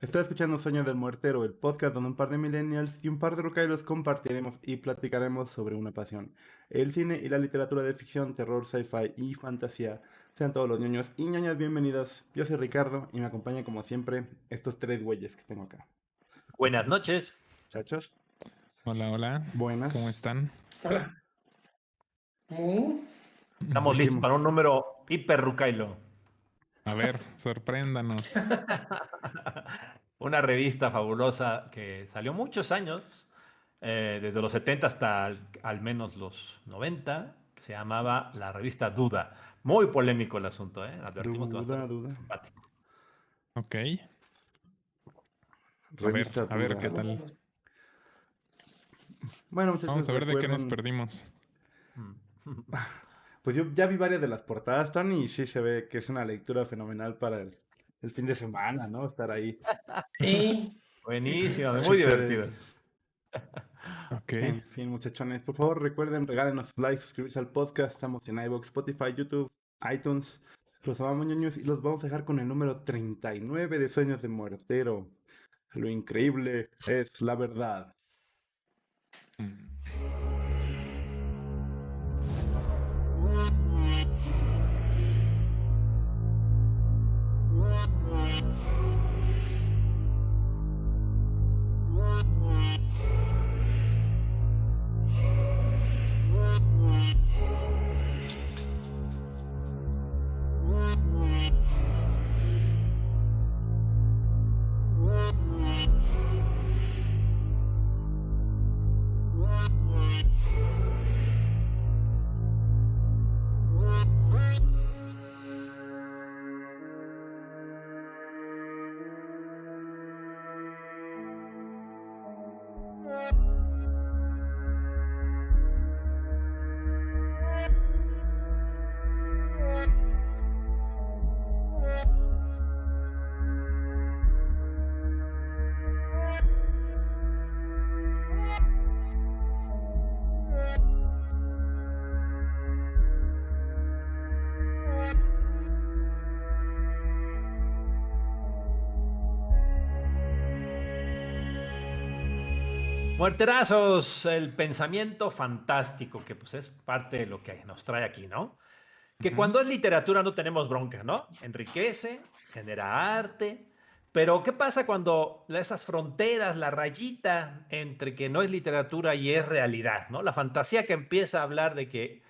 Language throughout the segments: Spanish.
Estoy escuchando Sueño del Muertero, el podcast donde un par de millennials y un par de rocailos compartiremos y platicaremos sobre una pasión: el cine y la literatura de ficción, terror, sci-fi y fantasía. Sean todos los ñoños y ñoñas bienvenidos. Yo soy Ricardo y me acompañan como siempre estos tres güeyes que tengo acá. Buenas noches. Muchachos, Hola, hola. ¿Cómo buenas. están? Hola. Estamos Aquí, listos para un número hiper Rucailo. A ver, sorpréndanos. Una revista fabulosa que salió muchos años, desde los 70 hasta al menos los 90, que se llamaba la revista Duda. Muy polémico el asunto, ¿eh? Advertimos que va a estar duda. simpático. Ok. Revista A ver Duda. qué tal. Bueno, muchachos, Vamos a ver de qué nos recuerden. perdimos. Mm. Pues yo ya vi varias de las portadas, Tony, y sí se ve que es una lectura fenomenal para el fin de semana, ¿no? Estar ahí. Sí, sí. Buenísimo, Sí muy se ve. divertidos. Ok. En fin, muchachones, por favor recuerden, regálenos like, suscribirse al podcast. Estamos en iVoox, Spotify, YouTube, iTunes. Los amamos, ñoños, y los vamos a dejar con el número 39 de Sueños de Muertero. Lo increíble es la verdad. Mm. Muerterazos, el pensamiento fantástico, que pues es parte de lo que nos trae aquí, ¿no? Que Ujú. cuando es literatura no tenemos bronca, ¿no? Enriquece, genera arte, pero ¿qué pasa cuando esas fronteras, la rayita entre que no es literatura y es realidad, ¿no? La fantasía que empieza a hablar de que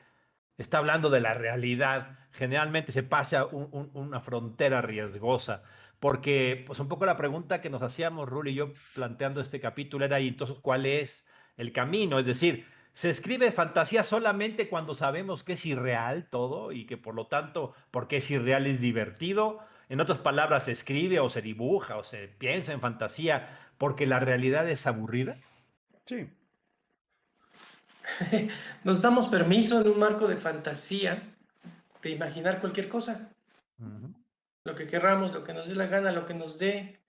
está hablando de la realidad, generalmente se pasa una frontera riesgosa, porque pues un poco la pregunta que nos hacíamos Rul y yo planteando este capítulo era, y entonces, ¿cuál es el camino? Es decir, ¿se escribe fantasía solamente cuando sabemos que es irreal todo y que por lo tanto, porque es irreal es divertido? En otras palabras, ¿se escribe o se dibuja o se piensa en fantasía porque la realidad es aburrida? Sí. Nos damos permiso en un marco de fantasía de imaginar cualquier cosa, Ujú. lo que querramos, lo que nos dé la gana, lo que nos dé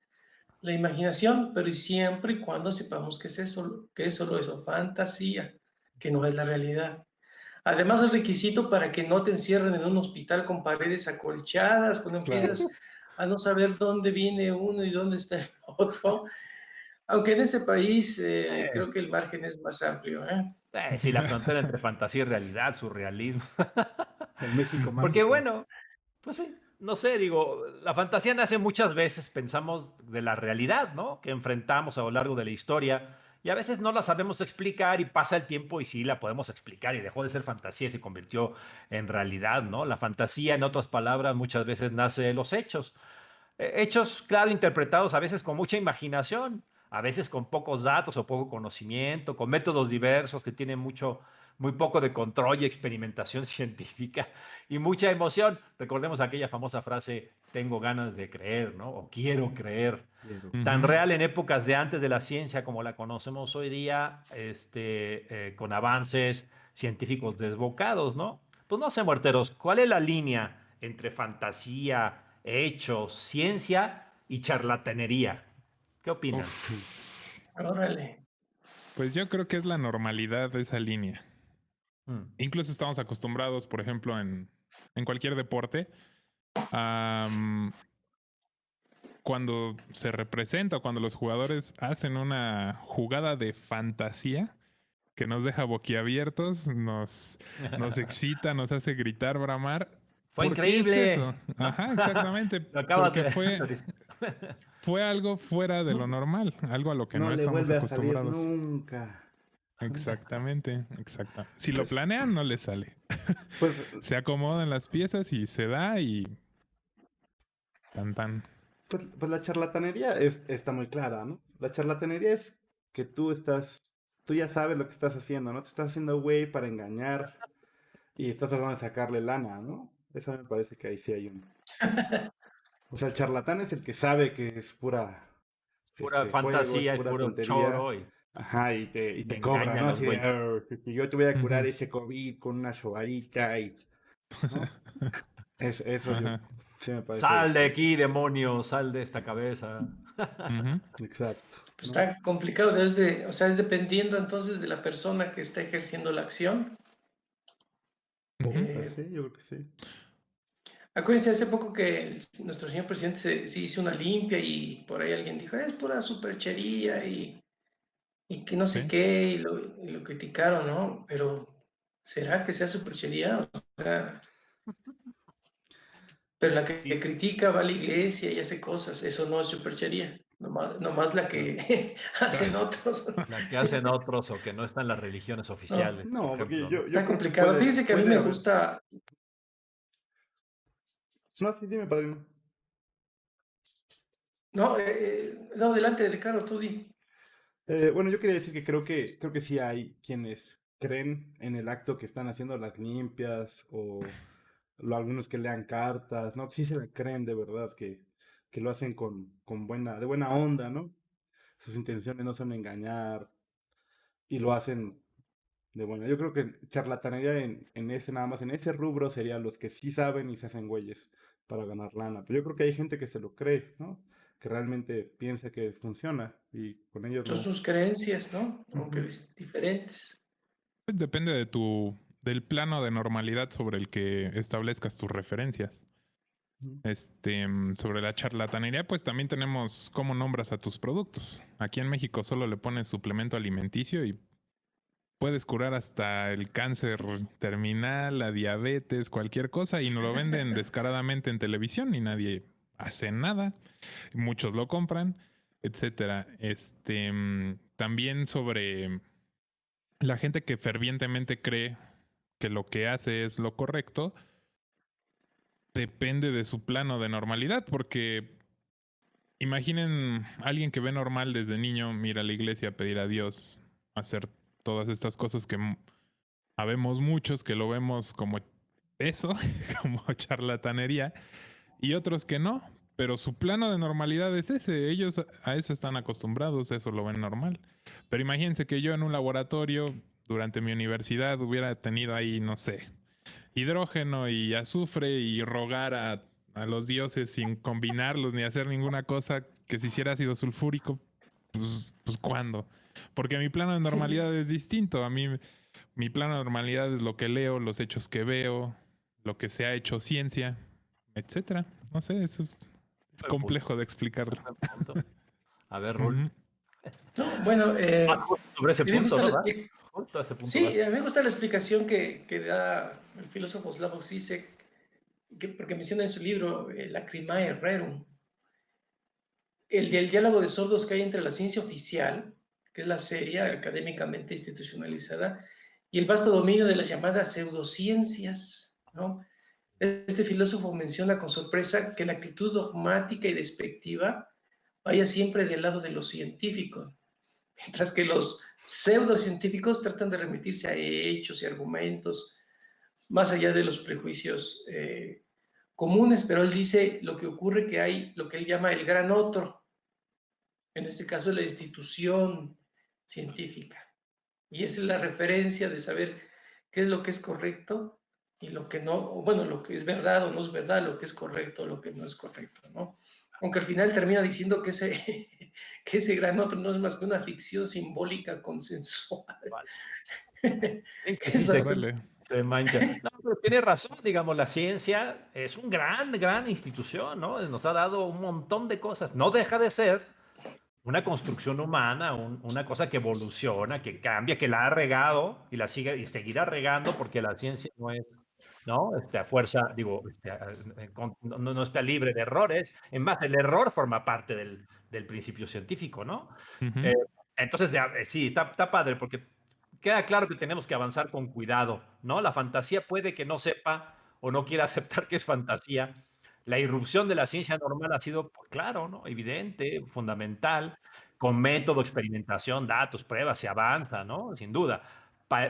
la imaginación, pero siempre y cuando sepamos que es solo eso, fantasía, que no es la realidad. Además, es requisito para que no te encierren en un hospital con paredes acolchadas, cuando Claro. empiezas a no saber dónde viene uno y dónde está el otro. Aunque en ese país creo que el margen es más amplio, ¿eh? Sí, la frontera entre fantasía y realidad, surrealismo. El México Porque mágico. bueno, pues sí, no sé, digo, la fantasía nace muchas veces, pensamos de la realidad, ¿no? Que enfrentamos a lo largo de la historia y a veces no la sabemos explicar y pasa el tiempo y sí la podemos explicar y dejó de ser fantasía y se convirtió en realidad, ¿no? La fantasía, en otras palabras, muchas veces nace de los hechos. Hechos, claro, interpretados a veces con mucha imaginación, a veces con pocos datos o poco conocimiento, con métodos diversos que tienen muy poco de control y experimentación científica y mucha emoción. Recordemos aquella famosa frase, tengo ganas de creer, ¿no? O quiero creer. Quiero. Tan Ujú. real en épocas de antes de la ciencia como la conocemos hoy día, con avances científicos desbocados, ¿no? Pues no sé, muerteros, ¿cuál es la línea entre fantasía, hechos, ciencia y charlatanería? ¿Qué opinan? Uf. Órale. Pues yo creo que es la normalidad de esa línea. Mm, Incluso estamos acostumbrados, por ejemplo, en cualquier deporte, a, cuando se representa, cuando los jugadores hacen una jugada de fantasía que nos deja boquiabiertos, nos excita, nos hace gritar, bramar. Fue ¿Por qué es eso? increíble. ¿No? Ajá, exactamente. Lo acabas Porque de... fue algo fuera de lo normal, algo a lo que No no le estamos vuelve a salir acostumbrados. nunca. Exactamente, exacto. Si lo Pues, planean, no les sale. pues, Se acomodan las piezas y se da y tan tan. pues la charlatanería está muy clara, ¿no? La charlatanería es que tú ya sabes lo que estás haciendo, ¿no? Te estás haciendo güey para engañar y estás tratando de sacarle lana, ¿no? Eso me parece que ahí sí hay un... O sea, el charlatán es el que sabe que es pura Pura juego, es fantasía, es pura puro tontería. choro y Ajá, y me te cobra, engaña a ¿no? los Así de, güeyes. Si yo te voy a curar Ujú. ese COVID con una sobarita y, ¿no? Eso yo Ajá. sí me parece Sal de aquí, demonio, sal de esta cabeza. Ujú. exacto, Pues ¿no? está complicado, o sea, es dependiendo entonces de la persona que está ejerciendo la acción. Ujú. Pues sí, yo creo que sí. Acuérdense hace poco que nuestro señor presidente se hizo una limpia y por ahí alguien dijo, es pura superchería y que no sé Sí. qué, y lo criticaron, ¿no? Pero, ¿será que sea superchería? O sea, pero la que Sí, critica va a la iglesia y hace cosas, eso no es superchería, nomás la Claro. que hacen otros. la que hacen otros o que no están las religiones No, oficiales, por No, porque ejemplo, ¿no? yo está creo que complicado. Fíjense que a mí puede me haber. gusta, No, sí, dime, padrino. no, adelante, Ricardo, tú di. Bueno, yo quería decir que creo que sí hay quienes creen en el acto que están haciendo las limpias o algunos que lean cartas, ¿no? Que sí se la creen de verdad, que lo hacen de buena onda, ¿no? Sus intenciones no son engañar y lo hacen de buena. Yo creo que charlatanería en ese nada más, en ese rubro serían los que sí saben y se hacen güeyes para ganar lana. Pero yo creo que hay gente que se lo cree, ¿no? Que realmente piensa que funciona y con ellos Son no. sus creencias, ¿no? Aunque Ujú, diferentes. Pues depende del plano de normalidad sobre el que establezcas tus referencias. ujú. Sobre la charlatanería, pues también tenemos cómo nombras a tus productos. Aquí en México solo le pones suplemento alimenticio y puedes curar hasta el cáncer terminal, la diabetes, cualquier cosa, y nos lo venden descaradamente en televisión y nadie hace nada. Muchos lo compran, etcétera. También sobre la gente que fervientemente cree que lo que hace es lo correcto, depende de su plano de normalidad, porque imaginen a alguien que ve normal desde niño, mira a la iglesia a pedir a Dios, hacer todas estas cosas que habemos muchos que lo vemos como eso, como charlatanería, y otros que no, pero su plano de normalidad es ese, ellos a eso están acostumbrados, eso lo ven normal. Pero imagínense que yo en un laboratorio durante mi universidad hubiera tenido ahí, no sé, hidrógeno y azufre y rogar a los dioses sin combinarlos ni hacer ninguna cosa que se hiciera ácido sulfúrico, pues ¿cuándo? Porque mi plano de normalidad es distinto. A mí, mi plano de normalidad es lo que leo, los hechos que veo, lo que se ha hecho ciencia, etcétera. No sé, eso es Buen punto, complejo de explicarlo. buen punto. A ver, Rul. Ujú. No, bueno, Justo sobre ese a mí me punto, gusta ¿no? la ¿Va? Justo a ese punto sí, vas. a mí me gusta la explicación que da el filósofo Slavoj Zizek, porque menciona en su libro Lacrimae Rerum, el del diálogo de sordos que hay entre la ciencia oficial, que es la seria, académicamente institucionalizada, y el vasto dominio de las llamadas pseudociencias, ¿no? Este filósofo menciona con sorpresa que la actitud dogmática y despectiva vaya siempre del lado de los científicos, mientras que los pseudocientíficos tratan de remitirse a hechos y argumentos más allá de los prejuicios comunes, pero él dice lo que ocurre que hay lo que él llama el gran otro, en este caso la institución científica, y esa es la referencia de saber qué es lo que es correcto y lo que no, bueno, lo que es verdad o no es verdad, lo que es correcto o lo que no es correcto, ¿no? Aunque al final termina diciendo que que ese gran otro no es más que una ficción simbólica consensual. Vale. Es Sí, bastante, Órale. Se mancha. No, pero tiene razón, digamos, la ciencia es un gran institución, ¿no? Nos ha dado un montón de cosas. No deja de ser una construcción humana, una cosa que evoluciona, que cambia, que la ha regado y la sigue y seguirá regando porque la ciencia no es, ¿no? A fuerza, digo, no está libre de errores. Es más, el error forma parte del principio científico, ¿no? Ujú. Eh, entonces, sí, está padre porque queda claro que tenemos que avanzar con cuidado, ¿no? La fantasía puede que no sepa o no quiera aceptar que es fantasía. La irrupción de la ciencia normal ha sido, pues, claro, ¿no? Evidente, fundamental, con método, experimentación, datos, pruebas, se avanza, ¿no? Sin duda.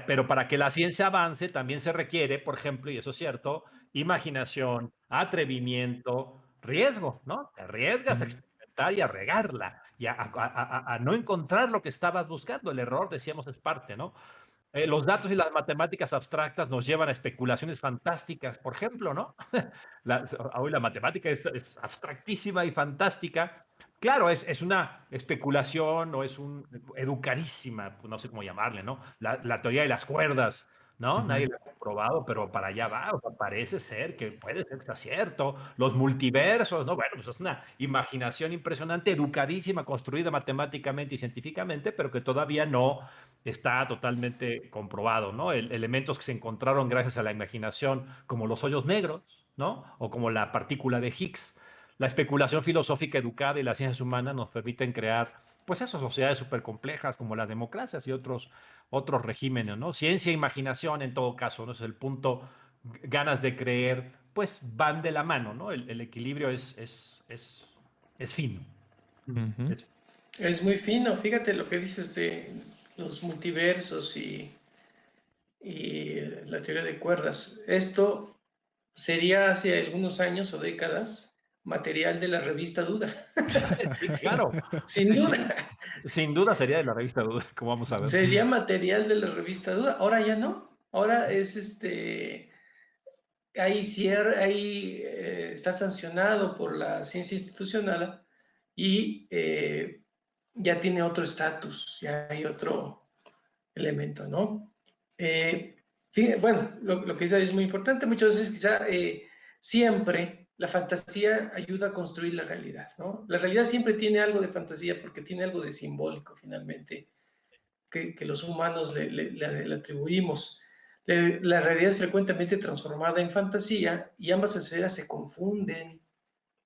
Pero para que la ciencia avance también se requiere, por ejemplo, y eso es cierto, imaginación, atrevimiento, riesgo, ¿no? Te arriesgas a experimentar y a regarla y a no encontrar lo que estabas buscando. El error, decíamos, es parte, ¿no? Los datos y las matemáticas abstractas nos llevan a especulaciones fantásticas, por ejemplo, ¿no? Hoy la matemática es abstractísima y fantástica. Claro, es una especulación o es educadísima, no sé cómo llamarle, ¿no? La teoría de las cuerdas, ¿no? Ujú. Nadie lo ha comprobado, pero para allá va, o sea, parece ser que puede ser que sea cierto. Los multiversos, ¿no? Bueno, pues es una imaginación impresionante, educadísima, construida matemáticamente y científicamente, pero que todavía no está totalmente comprobado, ¿no? Elementos que se encontraron gracias a la imaginación, como los hoyos negros, ¿no? O como la partícula de Higgs. La especulación filosófica educada y las ciencias humanas nos permiten crear, pues, esas sociedades súper complejas como las democracias y otros regímenes, ¿no? Ciencia e imaginación, en todo caso, ¿no? Es el punto, ganas de creer, pues van de la mano, ¿no? El equilibrio es fino. Ujú. Es- Es muy fino, fíjate lo que dices de los multiversos y la teoría de cuerdas. Esto sería hace algunos años o décadas material de la revista Duda, sí, claro. sin Sí, sí. duda. Sin duda sería de la revista Duda, como vamos a ver. Sería material de la revista Duda. Ahora ya no. Ahora es está sancionado por la ciencia institucional y ya tiene otro estatus, ya hay otro elemento, ¿no? Bueno, lo que dice es muy importante. Muchas veces quizá siempre la fantasía ayuda a construir la realidad, ¿no? La realidad siempre tiene algo de fantasía porque tiene algo de simbólico finalmente que los humanos le atribuimos. La realidad es frecuentemente transformada en fantasía y ambas esferas se confunden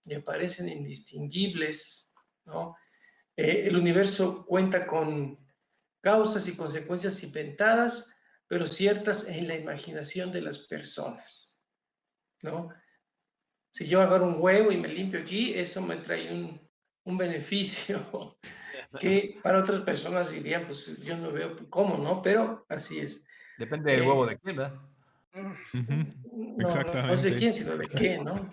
y aparecen indistinguibles, ¿no? El universo cuenta con causas y consecuencias inventadas, pero ciertas en la imaginación de las personas, ¿no? Si yo agarro un huevo y me limpio aquí, eso me trae un beneficio que para otras personas dirían, pues yo no veo cómo, ¿no? Pero así es. Depende del huevo de quién, ¿verdad? Ujú. No sé Exactamente. quién, sino de qué, ¿no?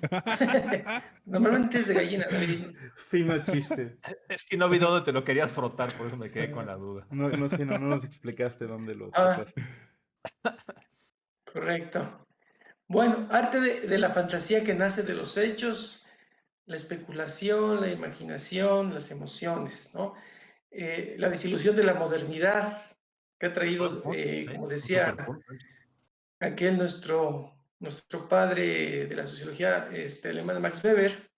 Normalmente es de gallina, de gallina. Fino chiste. Es que no vi dónde te lo querías frotar, por eso me quedé con la duda. No, no, sí, no nos explicaste dónde lo Ah, tocaste. correcto. Bueno, arte de la fantasía que nace de los hechos, la especulación, la imaginación, las emociones, ¿no? La desilusión de la modernidad que ha Buen traído, punto, sí, como un super decía punto. aquel nuestro padre de la sociología alemana, Max Weber,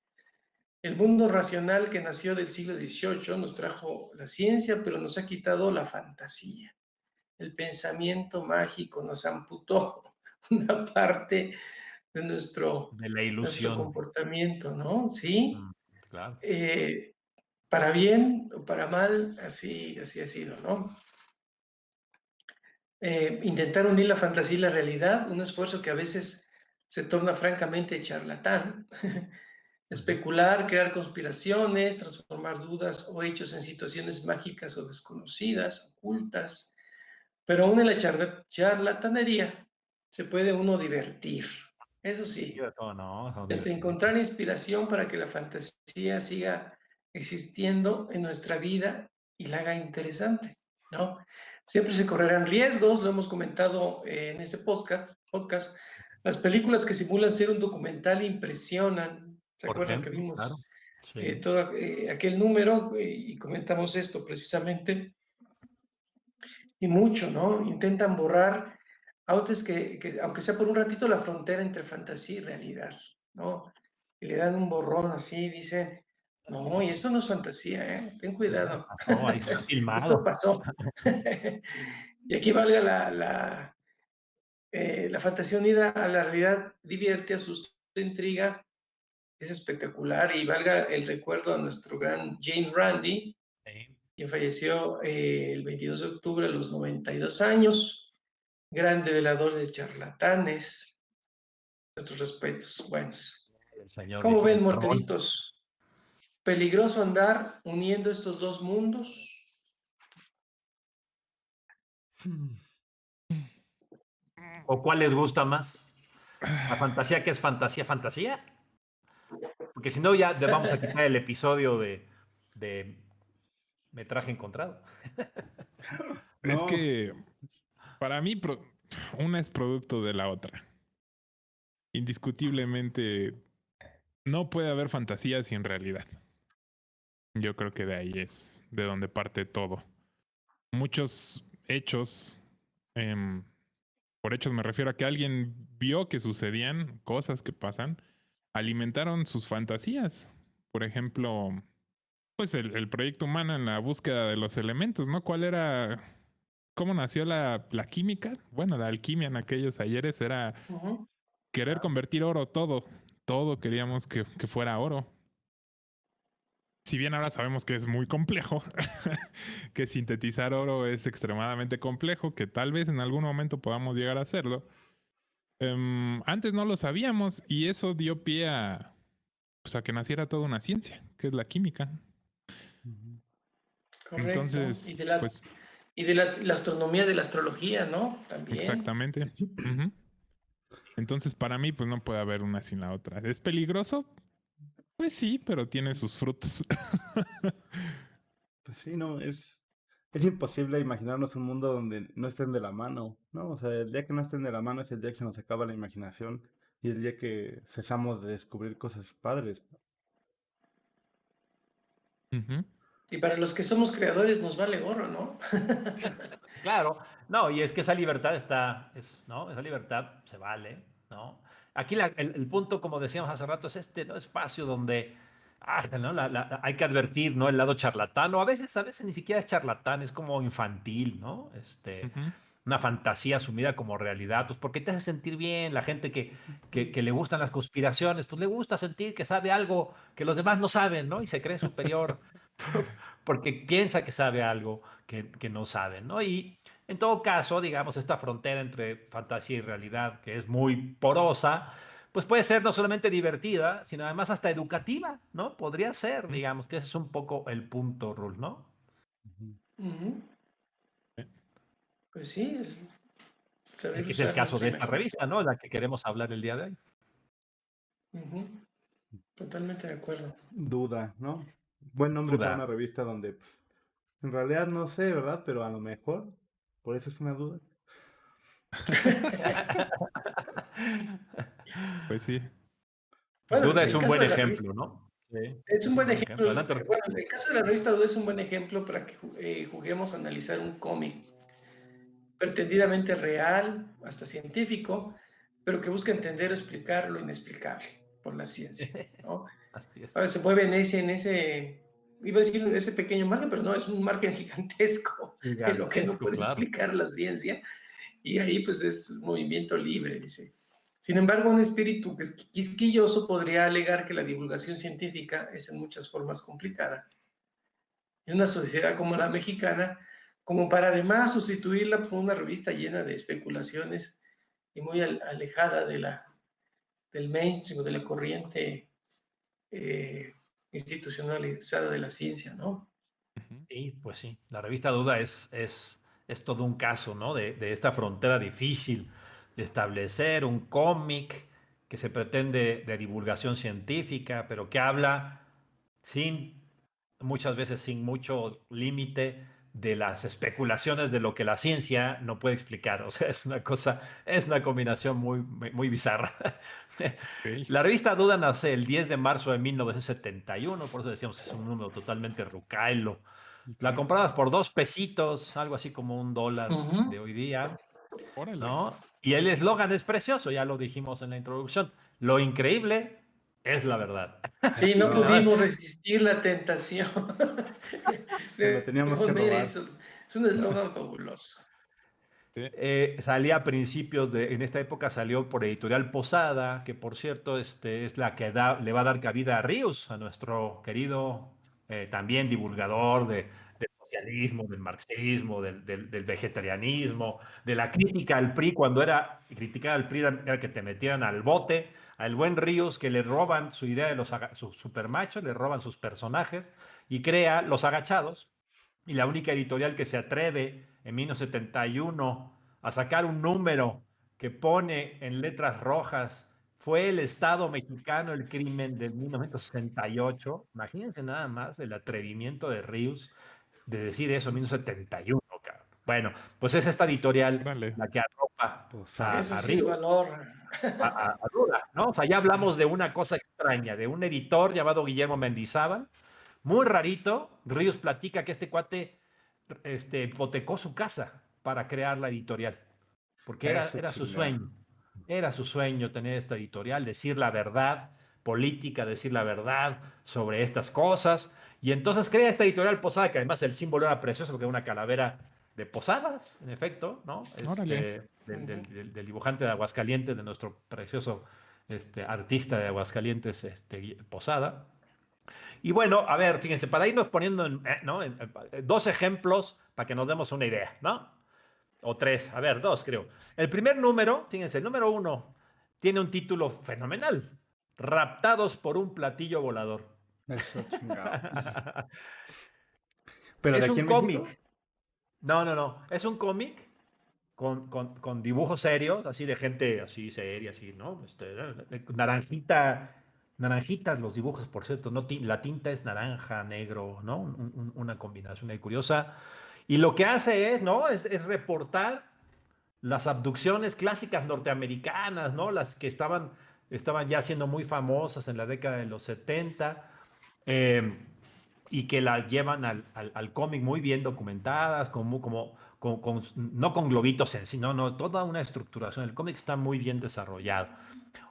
el mundo racional que nació del siglo XVIII nos trajo la ciencia, pero nos ha quitado la fantasía. El pensamiento mágico nos amputó una parte de De la nuestro ilusión. comportamiento, ¿no? Sí, Mm, claro. para bien o para mal, así ha sido, ¿no? Intentar unir la fantasía y la realidad, un esfuerzo que a veces se torna francamente charlatán. Especular, crear conspiraciones, transformar dudas o hechos en situaciones mágicas o desconocidas, ocultas. Pero aún en la charlatanería se puede uno divertir. Eso sí, No, son encontrar divertidísimos. inspiración para que la fantasía siga existiendo en nuestra vida y la haga interesante, ¿no? Siempre se correrán riesgos, lo hemos comentado en este podcast. Las películas que simulan ser un documental impresionan. ¿Se Por acuerdan que ejemplo, claro. vimos Sí. todo aquel número y comentamos esto precisamente? Y mucho, ¿no? Intentan borrar antes que, aunque sea por un ratito, la frontera entre fantasía y realidad, ¿no? Y le dan un borrón así, dicen, no, y eso no es fantasía, ¿eh? Ten cuidado. No, ahí está Esto filmado. pasó. Y aquí valga la fantasía unida a la realidad, divierte, asusta, intriga, es espectacular y valga el recuerdo a nuestro gran Jane Randi, Sí. quien falleció el 22 de octubre a los 92 años, gran develador de charlatanes, nuestros respetos. Bueno, El señor ¿cómo ven, viejito Ron. morteritos? ¿Peligroso andar uniendo estos dos mundos? ¿O cuál les gusta más? ¿La fantasía que es fantasía, fantasía? Porque si no, ya vamos a quitar el episodio de metraje encontrado. Es No, que para mí una es producto de la otra. Indiscutiblemente no puede haber fantasía sin realidad. Yo creo que de ahí es de donde parte todo. Muchos hechos, por hechos me refiero a que alguien vio que sucedían cosas que pasan, alimentaron sus fantasías. Por ejemplo, pues el proyecto humano en la búsqueda de los elementos, ¿no? ¿Cuál era, cómo nació la química? Bueno, la alquimia en aquellos ayeres era querer convertir oro todo. Todo queríamos que fuera oro. Si bien ahora sabemos que es muy complejo, que sintetizar oro es extremadamente complejo, que tal vez en algún momento podamos llegar a hacerlo. Antes no lo sabíamos y eso dio pie a, pues, a que naciera toda una ciencia, que es la química. Correcto. Entonces, pues y de la astronomía, de la astrología, ¿no? También. exactamente. Entonces, para mí, pues no puede haber una sin la otra. ¿Es peligroso? Pues sí, pero tiene sus frutos. pues sí, no, es imposible imaginarnos un mundo donde no estén de la mano, ¿no? O sea, el día que no estén de la mano es el día que se nos acaba la imaginación y el día que cesamos de descubrir cosas padres. Y para los que somos creadores nos vale gorro, ¿no? Claro, no, y es que esa libertad ¿no? Esa libertad se vale, ¿no? Aquí el punto, como decíamos hace rato, es ¿no? Espacio donde ¿no? Hay que advertir, ¿no? El lado charlatán, o a veces ni siquiera es charlatán, es como infantil, ¿no? Una fantasía asumida como realidad, pues porque te hace sentir bien. La gente que le gustan las conspiraciones, pues le gusta sentir que sabe algo que los demás no saben, ¿no? Y se cree superior porque piensa que sabe algo que no saben, ¿no? Y en todo caso, digamos, esta frontera entre fantasía y realidad, que es muy porosa, pues puede ser no solamente divertida, sino además hasta educativa, ¿no? Podría ser, digamos, que ese es un poco el punto, Rul, ¿no? Pues sí, saber Que es el usar caso nuestra de esta revista, imaginación. ¿no? La que queremos hablar el día de hoy. Totalmente de acuerdo. Duda, ¿no? Buen nombre para Duda. una revista donde pues, en realidad no sé, ¿verdad? Pero a lo mejor, por eso es una duda. Pues sí. Bueno, Duda en es el un caso buen de la revista, ejemplo, ¿no? Sí, es un buen ejemplo. ejemplo. Adelante, Rul. Bueno, en el caso de la revista Duda es un buen ejemplo para que juguemos a analizar un cómic pretendidamente real, hasta científico, pero que busca entender o explicar lo inexplicable por la ciencia, ¿no? Así es. Ahora se mueve en ese, iba a decir ese pequeño margen, pero no, es un margen gigantesco en lo que no Gigantesco, puede claro. explicar la ciencia, y ahí pues es movimiento libre, dice. Sin embargo, un espíritu quisquilloso podría alegar que la divulgación científica es en muchas formas complicada. En una sociedad como la mexicana, como para además sustituirla por una revista llena de especulaciones y muy alejada del mainstream, de la corriente institucionalizada de la ciencia, ¿no? Sí, pues sí. La revista Duda es todo un caso, ¿no? De esta frontera difícil de establecer un cómic que se pretende de divulgación científica, pero que habla muchas veces sin mucho límite de las especulaciones de lo que la ciencia no puede explicar. O sea, es una combinación muy bizarra. Okay. La revista Duda nace el 10 de marzo de 1971, por eso decíamos que es un número totalmente rucailo. La Okay. comprabas por 2 pesitos, algo así como $1 de hoy día, Órale. ¿no? Y el eslogan es precioso, ya lo dijimos en la introducción. Lo increíble es la verdad. Sí, no No. pudimos resistir la tentación. Se lo teníamos que poner robar. eso. Es un eslogan fabuloso. Sí. Salía a principios en esta época salió por Editorial Posada, que por cierto es la que le va a dar cabida a Ríos, a nuestro querido también divulgador del socialismo, del marxismo, del vegetarianismo, de la crítica al PRI, cuando criticar al PRI era que te metieran al bote, al buen Ríos que le roban su idea de los supermachos, le roban sus personajes y crea Los Agachados, y la única editorial que se atreve en 1971 a sacar un número que pone en letras rojas: fue el Estado mexicano el crimen de 1968. Imagínense nada más el atrevimiento de Ríos de decir eso en 1971, cabrón. Bueno, pues es esta editorial Órale. la que arropa Posada. Eso a sí es Ríos, valor. a Lula, ¿no? O sea, ya hablamos de una cosa extraña, de un editor llamado Guillermo Mendizábal, muy rarito. Ríos platica que este cuate hipotecó su casa para crear la editorial, porque era su sueño. Era su sueño tener esta editorial, decir la verdad política, decir la verdad sobre estas cosas. Y entonces crea esta editorial Posada, que además el símbolo era precioso, porque era una calavera de Posadas, en efecto, ¿no? Órale. Del dibujante de Aguascalientes, de nuestro precioso artista de Aguascalientes, Posada. Y bueno, a ver, fíjense, para irnos poniendo ¿no? Dos ejemplos para que nos demos una idea, ¿no? O tres, a ver, dos creo. El primer número, fíjense, el número 1 tiene un título fenomenal: Raptados por un platillo volador. Eso chingado. ¿Pero de Es aquí un en México? cómic. No. Es un cómic con dibujos serios, así de gente así seria, así, ¿no? Naranjitas los dibujos, por cierto, no, la tinta es naranja, negro, ¿no? Una combinación ahí curiosa. Y lo que hace ¿no? Es reportar las abducciones clásicas norteamericanas, ¿no? Las que estaban ya siendo muy famosas en la década de los 70. Y que las llevan al cómic muy bien documentadas, no con globitos en sí, no, toda una estructuración. El cómic está muy bien desarrollado.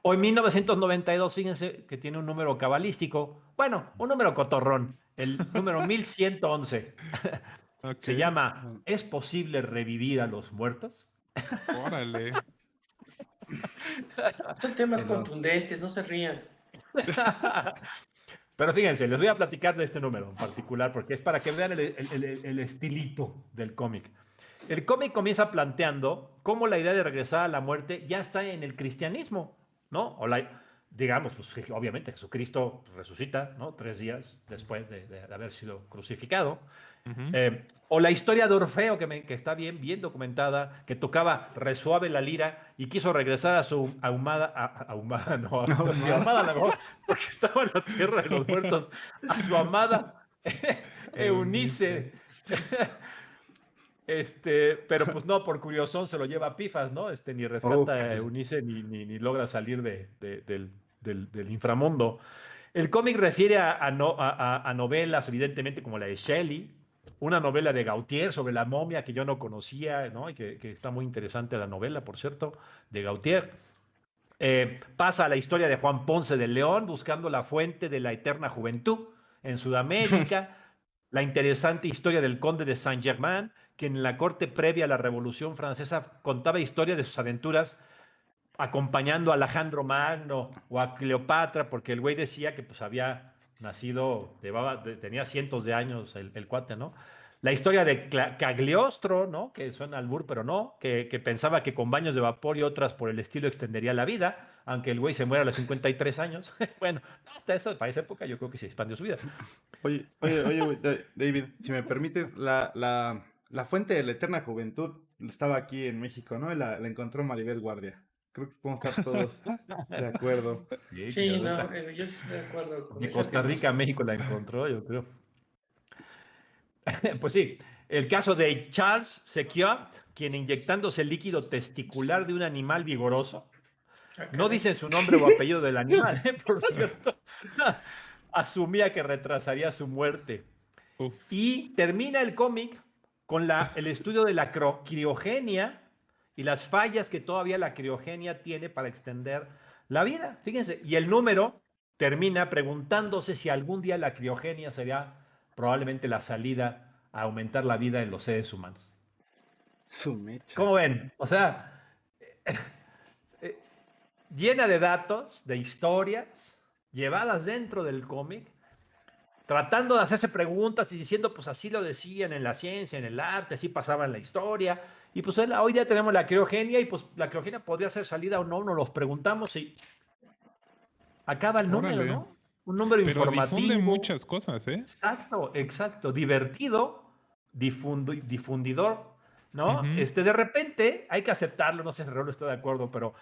Hoy, 1992, fíjense que tiene un número cabalístico, bueno, un número cotorrón, el número 1111. Ok. Se llama ¿Es posible revivir a los muertos? Órale. Son temas Perdón. contundentes, no se rían. Pero fíjense, les voy a platicar de este número en particular porque es para que vean el estilito del cómic. El cómic comienza planteando cómo la idea de regresar a la muerte ya está en el cristianismo, ¿no? Digamos, pues, obviamente Jesucristo resucita, ¿no? 3 días después de haber sido crucificado. Ujú. O la historia de Orfeo, que está bien documentada, que tocaba resuave la lira y quiso regresar a su ahumada, no, sí, ahumada a lo mejor, porque estaba en la tierra de los muertos, a su amada Eunice. Pero pues no, por curiosón se lo lleva a Pifas, ¿no? Ni rescata a Eunice ni logra salir del inframundo. El cómic refiere a novelas, evidentemente, como la de Shelley, una novela de Gautier sobre la momia que yo no conocía, ¿no? Y que está muy interesante la novela, por cierto, de Gautier. Pasa a la historia de Juan Ponce de León buscando la fuente de la eterna juventud en Sudamérica, la interesante historia del conde de Saint-Germain, que en la corte previa a la Revolución Francesa contaba historias de sus aventuras acompañando a Alejandro Magno o a Cleopatra, porque el güey decía que pues había nacido, tenía cientos de años el cuate, ¿no? La historia de Cagliostro, ¿no? Que suena albur, pero no, que pensaba que con baños de vapor y otras por el estilo extendería la vida, aunque el güey se muera a los 53 años. Bueno, hasta eso, para esa época yo creo que se expandió su vida. Oye, güey, David, si me permites, la fuente de la eterna juventud estaba aquí en México, ¿no? Y la encontró Maribel Guardia. Creo que podemos estar todos de acuerdo. Sí, no, yo estoy de acuerdo con De esa Costa Rica a afirmación. México la encontró, yo creo. Pues sí, el caso de Charles Sequiot, quien inyectándose el líquido testicular de un animal vigoroso, no dicen su nombre o apellido del animal, por cierto, asumía que retrasaría su muerte. Uf. Y termina el cómic con el estudio de la criogenia y las fallas que todavía la criogenia tiene para extender la vida. Fíjense, y el número termina preguntándose si algún día la criogenia sería probablemente la salida a aumentar la vida en los seres humanos. Su mecha. ¿Cómo ven? O sea, eh, llena de datos, de historias, llevadas dentro del cómic, tratando de hacerse preguntas y diciendo, pues así lo decían en la ciencia, en el arte, así pasaba en la historia. Y pues hoy día tenemos la criogenia y pues la criogenia podría ser salida o no, nos los preguntamos y acaba el número, Órale. ¿no? Un número Pero difunde informativo. muchas cosas, ¿eh? Exacto, exacto. Divertido, difundidor, ¿no? Ujú. De repente hay que aceptarlo, no sé si Raúl está de acuerdo, pero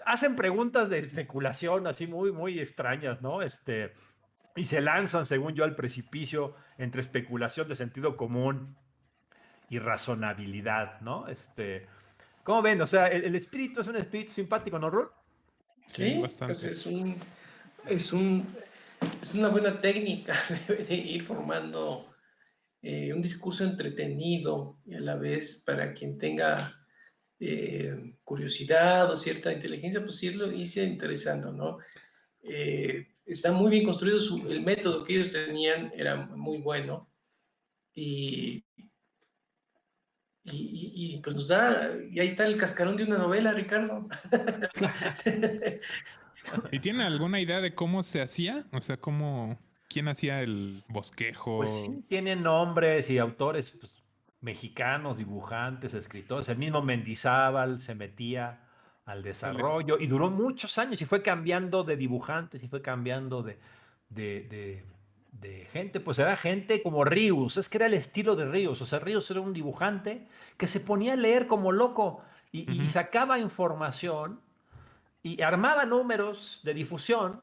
hacen preguntas de especulación así muy, muy extrañas, ¿no? Y se lanzan, según yo, al precipicio entre especulación de sentido común y razonabilidad, ¿no? ¿Cómo ven? O sea, el espíritu es un espíritu simpático, ¿no, Raúl? Sí, Sí, pues bastante. es una buena técnica, debe de ir formando un discurso entretenido y a la vez para quien tenga curiosidad o cierta inteligencia, pues irse interesando, ¿no? Está muy bien construido, el método que ellos tenían era muy bueno y, pues nos da, y ahí está el cascarón de una novela, Ricardo. ¿Y tiene alguna idea de cómo se hacía? O sea, quién hacía el Pues bosquejo. sí, tienen nombres y autores pues, mexicanos, dibujantes, escritores. El mismo Mendizábal se metía al Dale. desarrollo y duró muchos años y fue cambiando de dibujantes y fue cambiando de, de- de gente. Pues era gente como Ríos, es que era el estilo de Ríos. O sea, Ríos era un dibujante que se ponía a leer como loco y Ujú. sacaba información y armaba números de difusión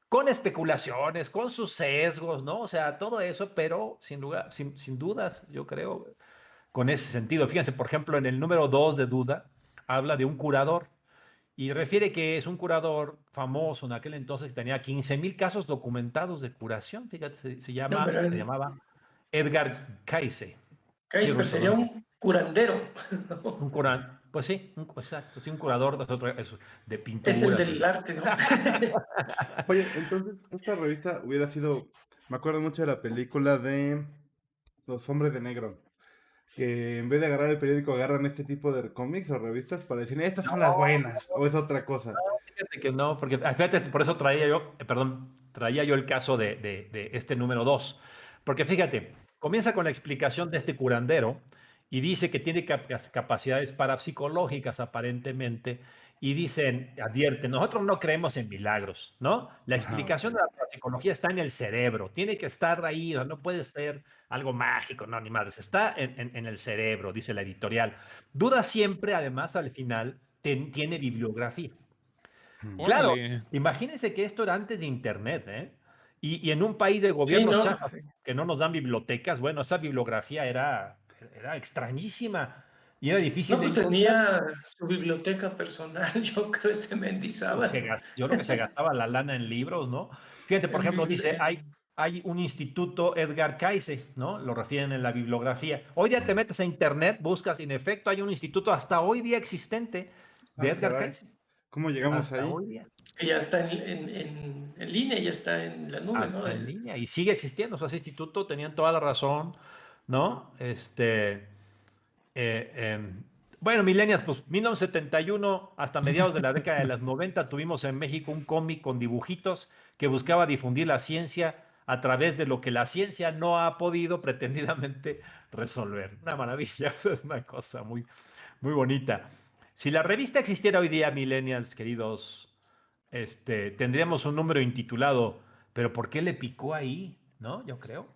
con especulaciones, con sus sesgos, ¿no? O sea, todo eso, pero sin lugar, sin dudas, yo creo, con ese sentido. Fíjense, por ejemplo, en el número 2 de Duda, habla de un curador y refiere que es un curador famoso en aquel entonces que tenía 15,000 casos documentados de curación. Fíjate, No, pero se llamaba Edgar Cayce. Sí, Kaiser Rul, sería perdón. un curandero. Un curador, pues sí, exacto, sí, un curador de Es el pinturas. del arte, ¿no? Oye, entonces, esta revista hubiera sido. Me acuerdo mucho de la película de Los Hombres de Negro. Que en vez de agarrar el periódico, agarran este tipo de cómics o revistas para decir, estas son las buenas, o es otra cosa. Fíjate que no, porque fíjate, por eso traía yo, perdón, traía yo el caso de este número 2. Porque fíjate, comienza con la explicación de este curandero y dice que tiene capacidades parapsicológicas aparentemente y dicen, advierten, nosotros no creemos en milagros, ¿no? La Ajá, ok. explicación de la parapsicología está en el cerebro, tiene que estar ahí, o sea, no puede ser algo mágico, no, ni madres, está en el cerebro, dice la editorial. Duda siempre, además, al final, tiene bibliografía. Hmm. Claro, Órale. imagínense que esto era antes de Internet, ¿eh? Y en un país de Sí, gobiernos no. chafas que no nos dan bibliotecas, bueno, esa bibliografía era extrañísima y era difícil No, de pues encontrar. tenía su biblioteca personal, yo creo, Mendizábal. Yo creo que se gastaba la lana en libros, ¿no? Fíjate, por ejemplo, dice, En- hay un instituto Edgar Cayce, ¿no? Lo refieren en la bibliografía. Hoy día te metes a Internet, buscas, y en efecto hay un instituto hasta hoy día existente de Ah, Edgar caray. Cayce. ¿Cómo llegamos Hasta ahí? hoy día. que ya está en línea, ya está en la nube, ¿no? Hasta en línea y sigue existiendo. O sea, ese instituto tenían toda la razón, ¿no? Bueno, millennials, pues 1971 hasta mediados de la década de los 90 tuvimos en México un cómic con dibujitos que buscaba difundir la ciencia a través de lo que la ciencia no ha podido pretendidamente resolver. Una maravilla, o sea, es una cosa muy, muy bonita. Si la revista existiera hoy día, millennials, queridos, tendríamos un número intitulado, pero ¿por qué le picó ahí? ¿No? Yo creo.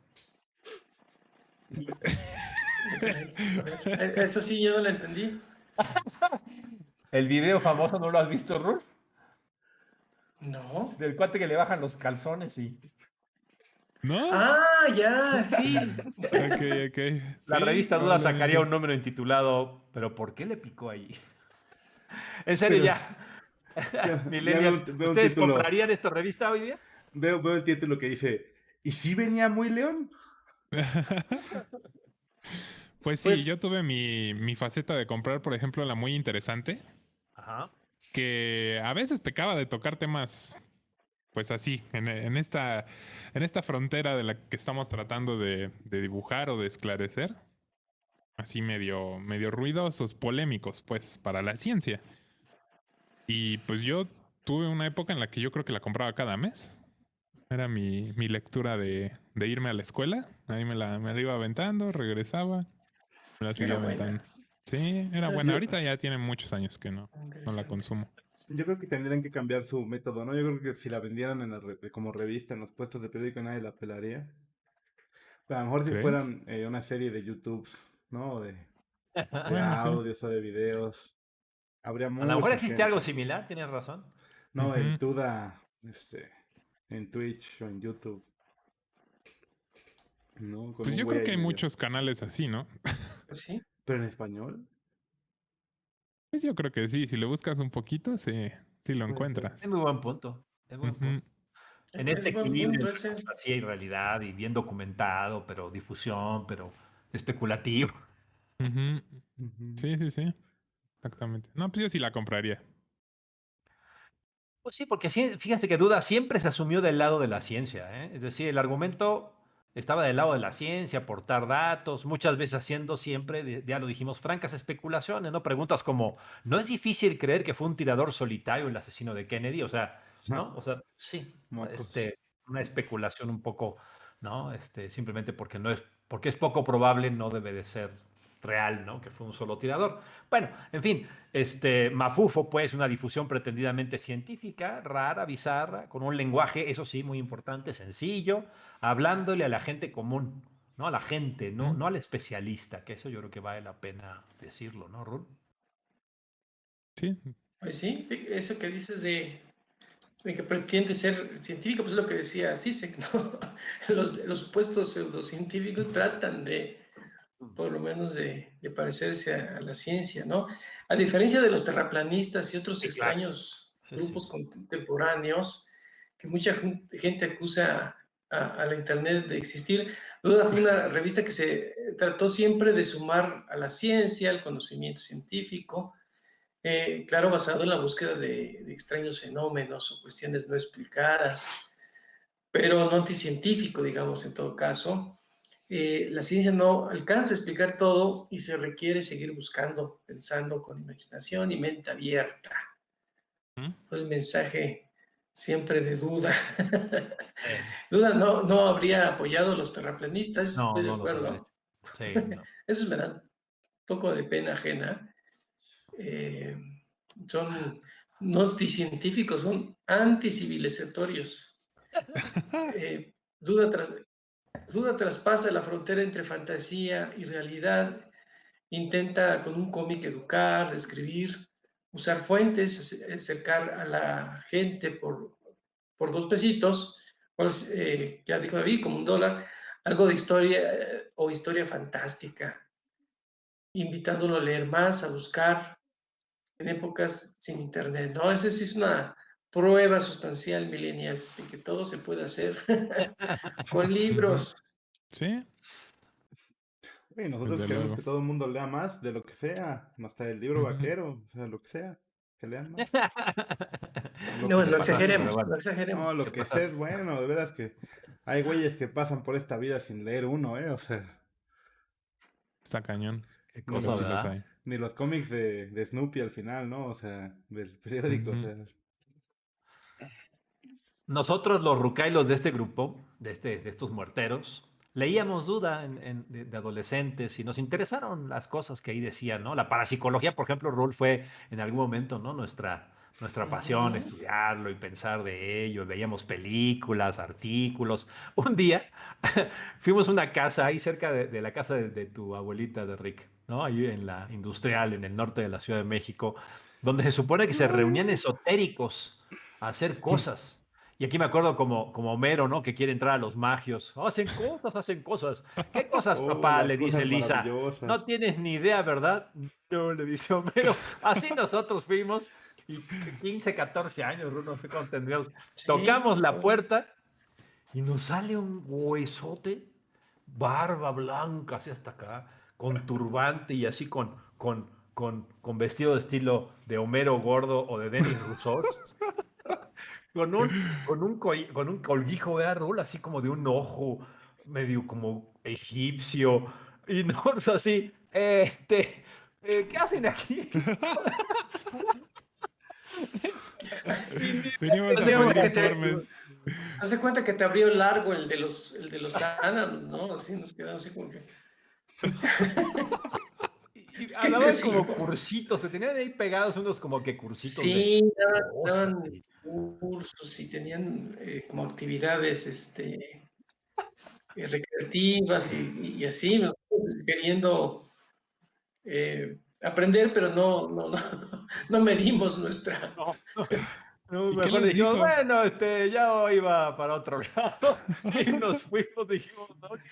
A ver, eso sí, yo no lo entendí. El video famoso, ¿no lo has visto, Rul? No. Del cuate que le bajan los calzones y ¿No? Ah, ya, sí. Ok, ok. la Sí, revista Duda sacaría probablemente. un número intitulado, pero ¿por qué le picó ahí? En serio, Pero ya. ya Millennials, veo un ¿ustedes título, comprarían esta revista hoy día? veo el título que dice, ¿y si venía muy león? Pues sí, Pues, yo tuve mi faceta de comprar, por ejemplo, la muy interesante, Ajá. que a veces pecaba de tocar temas, pues así, en esta frontera de la que estamos tratando de dibujar o de esclarecer, así medio ruidosos, polémicos, pues, para la ciencia. Y pues yo tuve una época en la que yo creo que la compraba cada mes. Era mi lectura de irme a la escuela. Ahí me la iba aventando, regresaba, me la seguía Era aventando. buena. Sí, era ¿Sabes? buena. yo, Ahorita ya tiene muchos años que no la Interesante. consumo. yo creo que tendrían que cambiar su método, ¿no? Yo creo que si la vendieran como revista en los puestos de periódico nadie la pelaría. Pero a lo mejor si ¿Crees? fueran una serie de YouTubes, ¿no? De Bueno, sí. audios o de videos, habría A lo mejor mucha existe algo gente. similar, tienes razón. No, el Ujú. Tuda, en Twitch o en YouTube, ¿no? Con Pues un yo güey creo ahí que hay medio. muchos canales así, ¿no? Pues sí. Pero en español, Pues yo creo que sí. Si le buscas un poquito, sí lo puede ser. Es encuentras. muy buen punto. Es buen Ujú, punto. En este Es buen equilibrio punto entre ese. fantasía y realidad, y bien documentado, pero difusión, pero especulativo. ujú. Ujú. Sí, sí, sí. Exactamente. No, pues yo sí la compraría. Pues sí, porque fíjense que Duda siempre se asumió del lado de la ciencia, ¿eh? Es decir, el argumento estaba del lado de la ciencia, aportar datos, muchas veces haciendo siempre, ya lo dijimos, francas especulaciones, ¿no? Preguntas como, ¿no es difícil creer que fue un tirador solitario el asesino de Kennedy? O sea, ¿no? O sea, sí, Mocos. una especulación un poco, ¿no? Simplemente porque es poco probable, no debe de ser real, ¿no? Que fue un solo tirador. Bueno, en fin, Mafufo, pues, una difusión pretendidamente científica, rara, bizarra, con un lenguaje, eso sí, muy importante, sencillo, hablándole a la gente común, ¿no? A la gente, no, Ujú. no al especialista, que eso yo creo que vale la pena decirlo, ¿no, Rul? Sí. Pues sí, eso que dices de que pretende ser científico, pues es lo que decía Zizek, ¿no? Los supuestos pseudocientíficos tratan por lo menos de parecerse a la ciencia, ¿no? A diferencia de los terraplanistas y otros Sí, claro. extraños Sí, sí. grupos contemporáneos, que mucha gente acusa a la Internet de existir, Duda fue una revista que se trató siempre de sumar a la ciencia, al conocimiento científico, claro, basado en la búsqueda de extraños fenómenos o cuestiones no explicadas, pero no anticientífico, digamos, en todo caso. La ciencia no alcanza a explicar todo y se requiere seguir buscando, pensando con imaginación y mente abierta. Ujú. Fue el mensaje siempre de Duda. Eh, Duda no habría apoyado a los terraplanistas, no, estoy de no los habría acuerdo. hecho. Sí, no. Eso me da un poco de pena ajena. Eh, son no anticientíficos, son anticivilizatorios. Eh, duda, duda traspasa la frontera entre fantasía y realidad, intenta con un cómic educar, describir, usar fuentes, acercar a la gente por 2 pesitos, pues, ya dijo David, como $1, algo de historia o historia fantástica, invitándolo a leer más, a buscar en épocas sin internet, ¿no? Esa sí es una prueba sustancial, millennials, de que todo se puede hacer con Ujú. libros. Sí, Y nosotros desde queremos luego. que todo el mundo lea más de lo que sea, hasta el libro Ujú. vaquero, o sea, lo que sea, que lean más. Lo que No, Se no sea es pasaste, bueno. pero exageremos, bueno, no exageremos. No, lo se que sea pasaste. es bueno, de veras que hay güeyes que pasan por esta vida sin leer uno, ¿eh? O sea, Está cañón, Qué ni pero cosa, los, sí los ¿verdad? hay. ni los cómics de Snoopy al final, ¿no? O sea, del periódico, o Ujú. sea. Nosotros, los rucailos de este grupo, de estos muerteros, leíamos Duda de adolescentes y nos interesaron las cosas que ahí decían, ¿no? La parapsicología, por ejemplo, Rul, fue en algún momento, ¿no? Nuestra pasión, Ujú. estudiarlo y pensar de ello. Veíamos películas, artículos. Un día fuimos a una casa ahí cerca de la casa de tu abuelita, de Rick, ¿no? Ahí en la industrial, en el norte de la Ciudad de México, donde se supone que se reunían esotéricos a hacer cosas. Y aquí me acuerdo como Homero, ¿no? Que quiere entrar a los magios. Hacen cosas, hacen cosas. ¿Qué cosas, Oh, papá? las Le dice cosas Lisa. No maravillosas. tienes ni idea, ¿verdad? No, le dice Homero. Así nosotros fuimos. Y 15, 14 años, no sé cuánto tendríamos. Sí, Tocamos la pues, puerta y nos sale un huesote, barba blanca, así hasta acá, con turbante y así con vestido de estilo de Homero Gordo o de Denis Rousseau, con un colguijo de árbol, así como de un ojo medio como egipcio, y no, así, ¿qué hacen aquí? Y ni Venimos a Hace teníamos pedir cuenta que informes. hace cuenta que te abrió largo el de los ánimos, ¿no? Así nos quedamos así como que. y ¿Qué hablaban como decimos? cursitos, se tenían ahí pegados unos como que cursitos de Sí, cosas. daban cursos y tenían como actividades recreativas y así, nosotros queriendo aprender, pero no medimos nuestra. No, no, ¿Y qué mejor les dijimos, dijo? bueno, ya hoy va para otro lado. Y nos fuimos, dijimos, no, que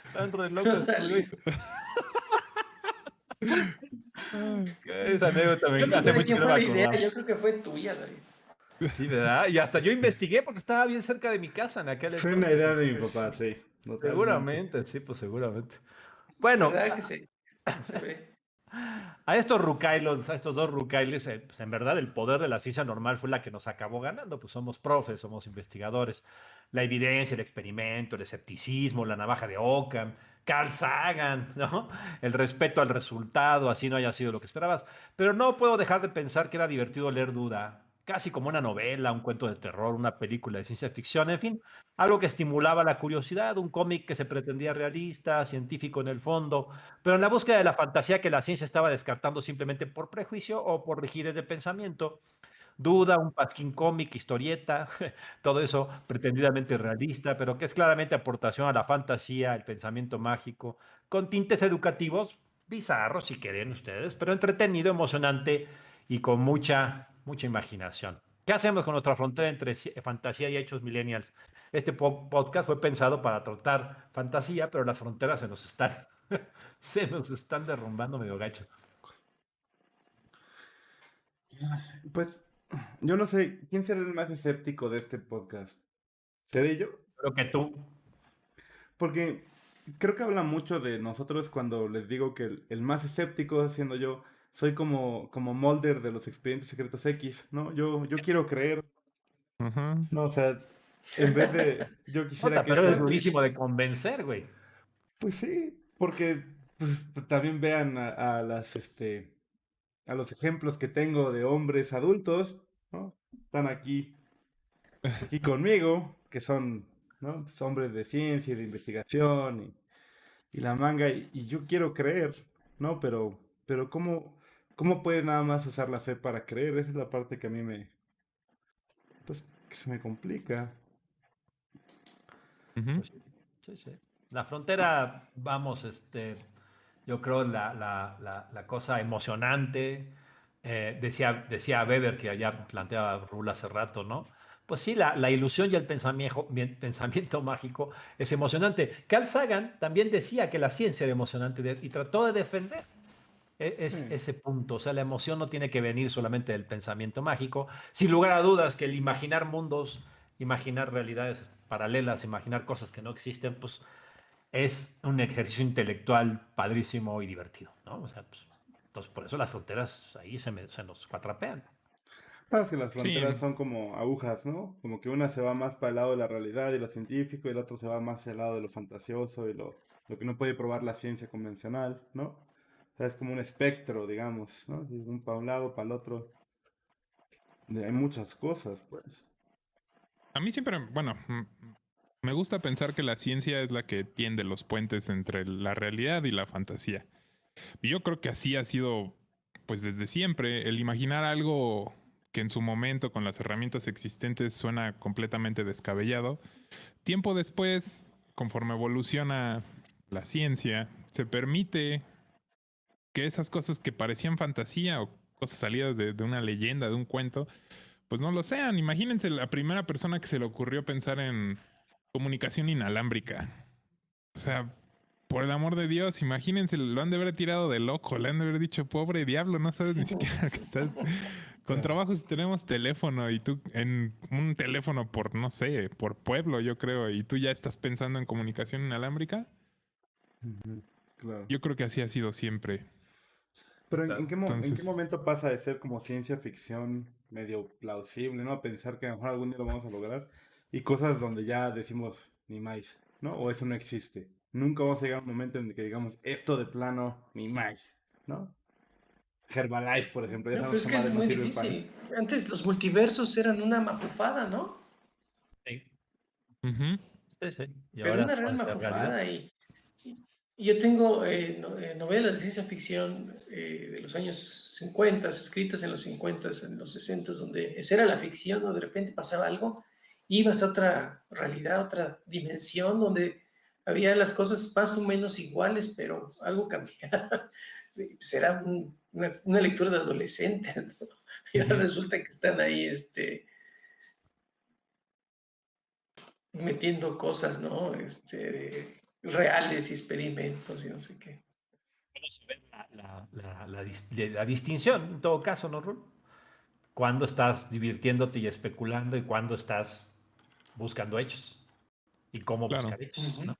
están re locos estos Órale. güeyes. Ay. Esa anécdota Yo no sé hace de mucho quién que no fue me la idea, acordaba. yo creo que fue tuya, David. Sí, ¿verdad? Y hasta yo investigué porque estaba bien cerca de mi casa en aquel Fue una entonces. idea de mi Entonces, papá, sí, totalmente. seguramente, sí, pues seguramente. Bueno, ¿Verdad que se ve? a estos rucailos, a estos dos rucailes, pues en verdad el poder de la ciencia normal fue la que nos acabó ganando, pues somos profes, somos investigadores. La evidencia, el experimento, el escepticismo, la navaja de Occam, Carl Sagan, ¿no? El respeto al resultado, así no haya sido lo que esperabas. Pero no puedo dejar de pensar que era divertido leer Duda, casi como una novela, un cuento de terror, una película de ciencia ficción, en fin, algo que estimulaba la curiosidad, un cómic que se pretendía realista, científico en el fondo, pero en la búsqueda de la fantasía que la ciencia estaba descartando simplemente por prejuicio o por rigidez de pensamiento, Duda, un pasquín cómic, historieta, todo eso pretendidamente realista, pero que es claramente aportación a la fantasía, el pensamiento mágico, con tintes educativos, bizarros si quieren ustedes, pero entretenido, emocionante y con mucha imaginación. ¿Qué hacemos con nuestra frontera entre fantasía y hechos millennials? Este podcast fue pensado para tratar fantasía, pero las fronteras se nos están derrumbando medio gacho. Pues yo no sé, ¿quién será el más escéptico de este podcast? ¿Seré yo? Creo que tú, Porque creo que habla mucho de nosotros cuando les digo que el más escéptico, siendo yo, soy como Mulder de los Expedientes Secretos X, ¿no? Yo quiero creer, Ajá. ¿no? O sea, en vez de yo quisiera nota, que pero eres eso, durísimo de convencer, güey. pues sí, porque pues, también vean a los ejemplos que tengo de hombres adultos, ¿no? Están aquí conmigo, que son, ¿no? Pues, hombres de ciencia y de investigación y la manga, y yo quiero creer, ¿no? Pero ¿cómo puedes nada más usar la fe para creer? Esa es la parte que a mí pues, que se me complica. Ujú. Pues sí, sí, sí. La frontera, vamos, yo creo la cosa emocionante, decía Weber, que ya planteaba Rull hace rato, ¿no? Pues sí, la ilusión y el pensamiento mágico es emocionante. Carl Sagan también decía que la ciencia era emocionante y trató de defender Sí. ese punto. O sea, la emoción no tiene que venir solamente del pensamiento mágico. Sin lugar a dudas que el imaginar mundos, imaginar realidades paralelas, imaginar cosas que no existen, pues es un ejercicio intelectual padrísimo y divertido, ¿no? O sea, pues, entonces por eso las fronteras ahí se nos cuatrapean. Pasa que las Sí, fronteras son como agujas, ¿no? Como que una se va más para el lado de la realidad y lo científico, y el otro se va más al lado de lo fantasioso y lo que no puede probar la ciencia convencional, ¿no? O sea, es como un espectro, digamos, ¿no? Y un para un lado, para el otro. Hay muchas cosas, pues. a mí siempre, bueno, me gusta pensar que la ciencia es la que tiende los puentes entre la realidad y la fantasía. Y yo creo que así ha sido, pues desde siempre, el imaginar algo que en su momento con las herramientas existentes suena completamente descabellado. Tiempo después, conforme evoluciona la ciencia, se permite que esas cosas que parecían fantasía o cosas salidas de una leyenda, de un cuento, pues no lo sean. Imagínense la primera persona que se le ocurrió pensar en comunicación inalámbrica. O sea, por el amor de Dios, imagínense, lo han de haber tirado de loco, le han de haber dicho, pobre diablo, no sabes ni siquiera que estás con Claro. trabajo si tenemos teléfono y tú en un teléfono por, no sé, por pueblo, yo creo, y tú ya estás pensando en comunicación inalámbrica. Ujú. Claro. Yo creo que así ha sido siempre. Pero Claro. ¿en qué Entonces, momento pasa de ser como ciencia ficción medio plausible, ¿no? Pensar que a lo mejor algún día lo vamos a lograr y cosas donde ya decimos ni más, ¿no? O eso no existe. Nunca vamos a llegar a un momento en el que digamos esto de plano ni más, ¿no? Herbalife, por ejemplo, ya No, sabemos pues que es esa que madre es no muy sirve para eso. difícil. Antes los multiversos eran una mafufada, ¿no? Sí, ujú, sí, sí. Y Pero ahora una real puede ser realidad. mafufada. Y yo tengo novelas de ciencia ficción de los años 50, escritas en los 50, en los 60, donde esa era la ficción, donde de repente pasaba algo, ibas a otra realidad, otra dimensión, donde había las cosas más o menos iguales, pero algo cambiaba. Será una lectura de adolescente, ¿no? Y ahora ujú. resulta que están ahí metiendo cosas, ¿no? Reales y experimentos y no sé qué. Bueno, se ve la distinción, en todo caso, ¿no, Rul? Cuando estás divirtiéndote y especulando y cuando estás buscando hechos y cómo Claro. buscar hechos, Ujú. ¿no?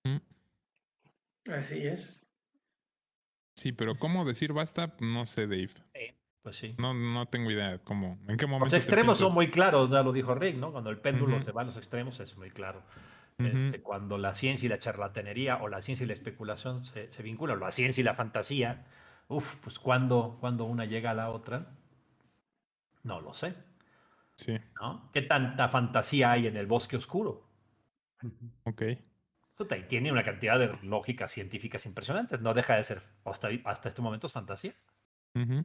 Mm. Así es. Sí, pero ¿cómo decir basta? No sé, Dave. Sí, pues sí. No tengo idea cómo, en qué Los momento te extremos son muy pintas. claros, ya lo dijo Rick, ¿no? Cuando el péndulo Ujú, se va a los extremos es muy claro. ujú, Cuando la ciencia y la charlatanería o la ciencia y la especulación se vinculan, o la ciencia y la fantasía, pues cuando una llega a la otra, no lo sé, sí, ¿no? ¿Qué tanta fantasía hay en el bosque oscuro? Ujú. ok. Puta, y tiene una cantidad de lógicas científicas impresionantes, no deja de ser, hasta este momento es fantasía. Ujú,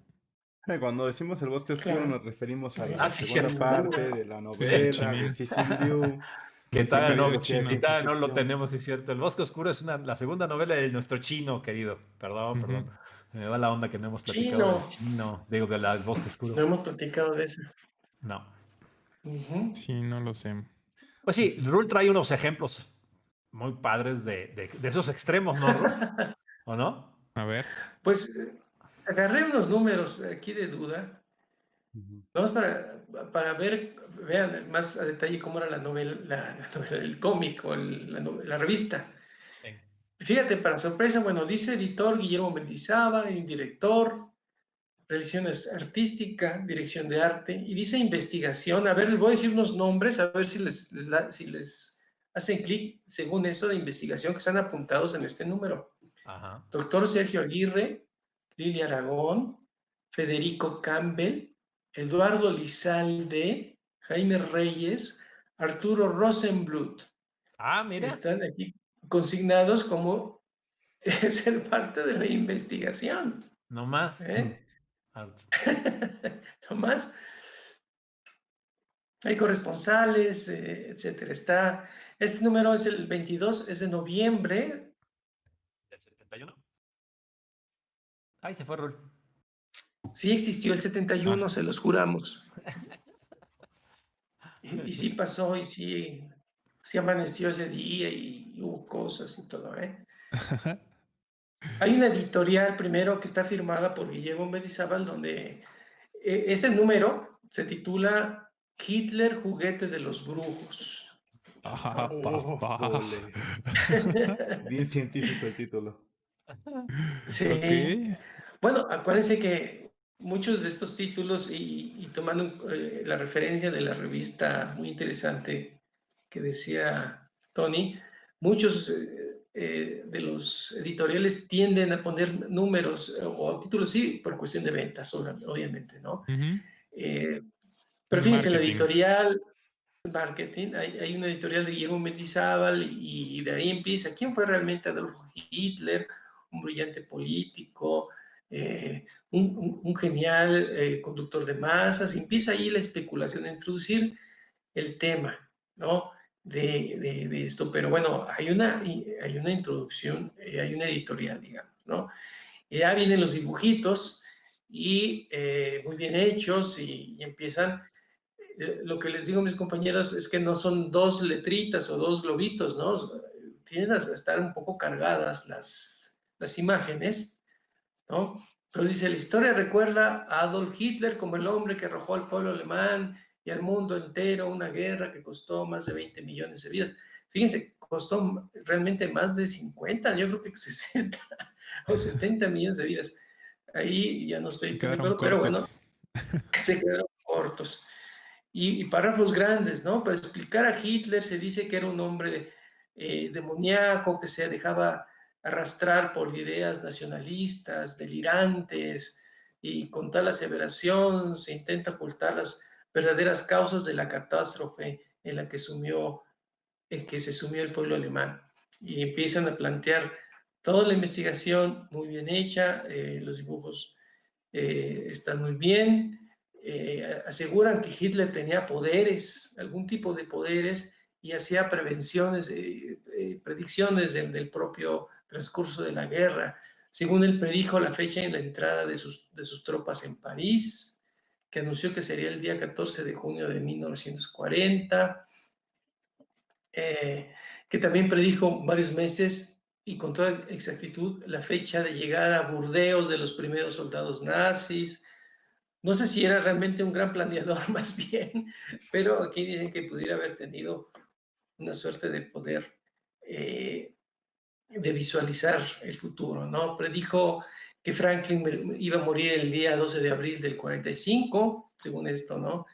Cuando decimos el bosque oscuro Claro. nos referimos a Ciencia la Ah, sí, segunda cierto. ficción pura. parte de la del novela de Chimín, Cixin Liu, Que de nuestro todavía cierta querido no, mitología de si chino. ciencia todavía no lo ficción. tenemos, es cierto. El Bosque Oscuro es la segunda novela de nuestro chino, querido. Perdón, Ujú, perdón. Se me va la onda que no hemos platicado del Chino. chino, digo, del Bosque No Oscuro. hemos platicado de eso. No. Ujú. sí, no lo sé. Pues sí, Rule trae unos ejemplos muy padres de esos extremos, ¿no, Rule? ¿O no? A ver. Pues agarré unos números aquí de duda. Ujú. Vamos para vean más a detalle cómo era la novela, el cómic o la revista. Sí. Fíjate, para sorpresa, bueno, dice editor Guillermo Mendizábal, hay un director, realización artística, dirección de arte, y dice investigación. A ver, les voy a decir unos nombres, a ver si les hacen clic según eso de investigación que están apuntados en este número. Ajá. Doctor Sergio Aguirre, Lilia Aragón, Federico Campbell, Eduardo Lizalde, Jaime Reyes, Arturo Rosenblut. Ah, mira, Están aquí consignados como ser parte de la investigación. no más. Ujú. ¿Eh? Tomás, hay corresponsales, etcétera. Este número es el 22, es de noviembre. ¿Del 71? Ay, se fue Rule. Sí existió el 71, Ah, se los juramos. Y sí pasó, y sí amaneció ese día y hubo cosas y todo, ¿eh? Hay una editorial primero que está firmada por Guillermo Mendizábal, donde este número se titula Hitler, juguete de los brujos. ah, ¿No? papá. Ufole. Bien científico el título. Ok. Sí. Bueno, acuérdense que muchos de estos títulos, y tomando la referencia de la revista muy interesante que decía Tony, muchos de los editoriales tienden a poner números o títulos, sí, por cuestión de ventas, obviamente, ¿no? Ujú. Eh, pero Es fíjense, la marketing. editorial marketing, hay una editorial de Guillermo Mendizábal y de ahí empieza. ¿Quién fue realmente Adolfo Hitler? Un brillante político, un genial conductor de masas. Empieza ahí la especulación, de introducir el tema, ¿no? De esto, pero bueno, hay una introducción, hay una editorial, digamos, ¿no? Y ya vienen los dibujitos y muy bien hechos y empiezan lo que les digo a mis compañeros es que no son dos letritas o dos globitos, ¿no? Tienen a estar un poco cargadas las imágenes, ¿no? Pero dice, la historia recuerda a Adolf Hitler como el hombre que arrojó al pueblo alemán y al mundo entero una guerra que costó más de 20 millones de vidas. Fíjense, costó realmente más de 50, yo creo que 60 o 70 millones de vidas. Ahí ya no estoy Se tan de quedaron acuerdo, pero bueno, cortos. se quedaron cortos. Y párrafos grandes, ¿no? Para explicar a Hitler se dice que era un hombre demoníaco, que se dejaba arrastrar por ideas nacionalistas, delirantes, y con tal aseveración se intenta ocultar las verdaderas causas de la catástrofe en la que se sumió el pueblo alemán. Y empiezan a plantear toda la investigación muy bien hecha, los dibujos están muy bien, aseguran que Hitler tenía poderes, algún tipo de poderes, y hacía predicciones del propio transcurso de la guerra. Según él predijo la fecha en la entrada de sus tropas en París, que anunció que sería el día 14 de junio de 1940, que también predijo varios meses y con toda exactitud la fecha de llegada a Burdeos de los primeros soldados nazis. No sé si era realmente un gran planeador más bien, pero aquí dicen que pudiera haber tenido una suerte de poder de visualizar el futuro, ¿no? Predijo que Franklin iba a morir el día 12 de abril del 45, según esto, ¿no?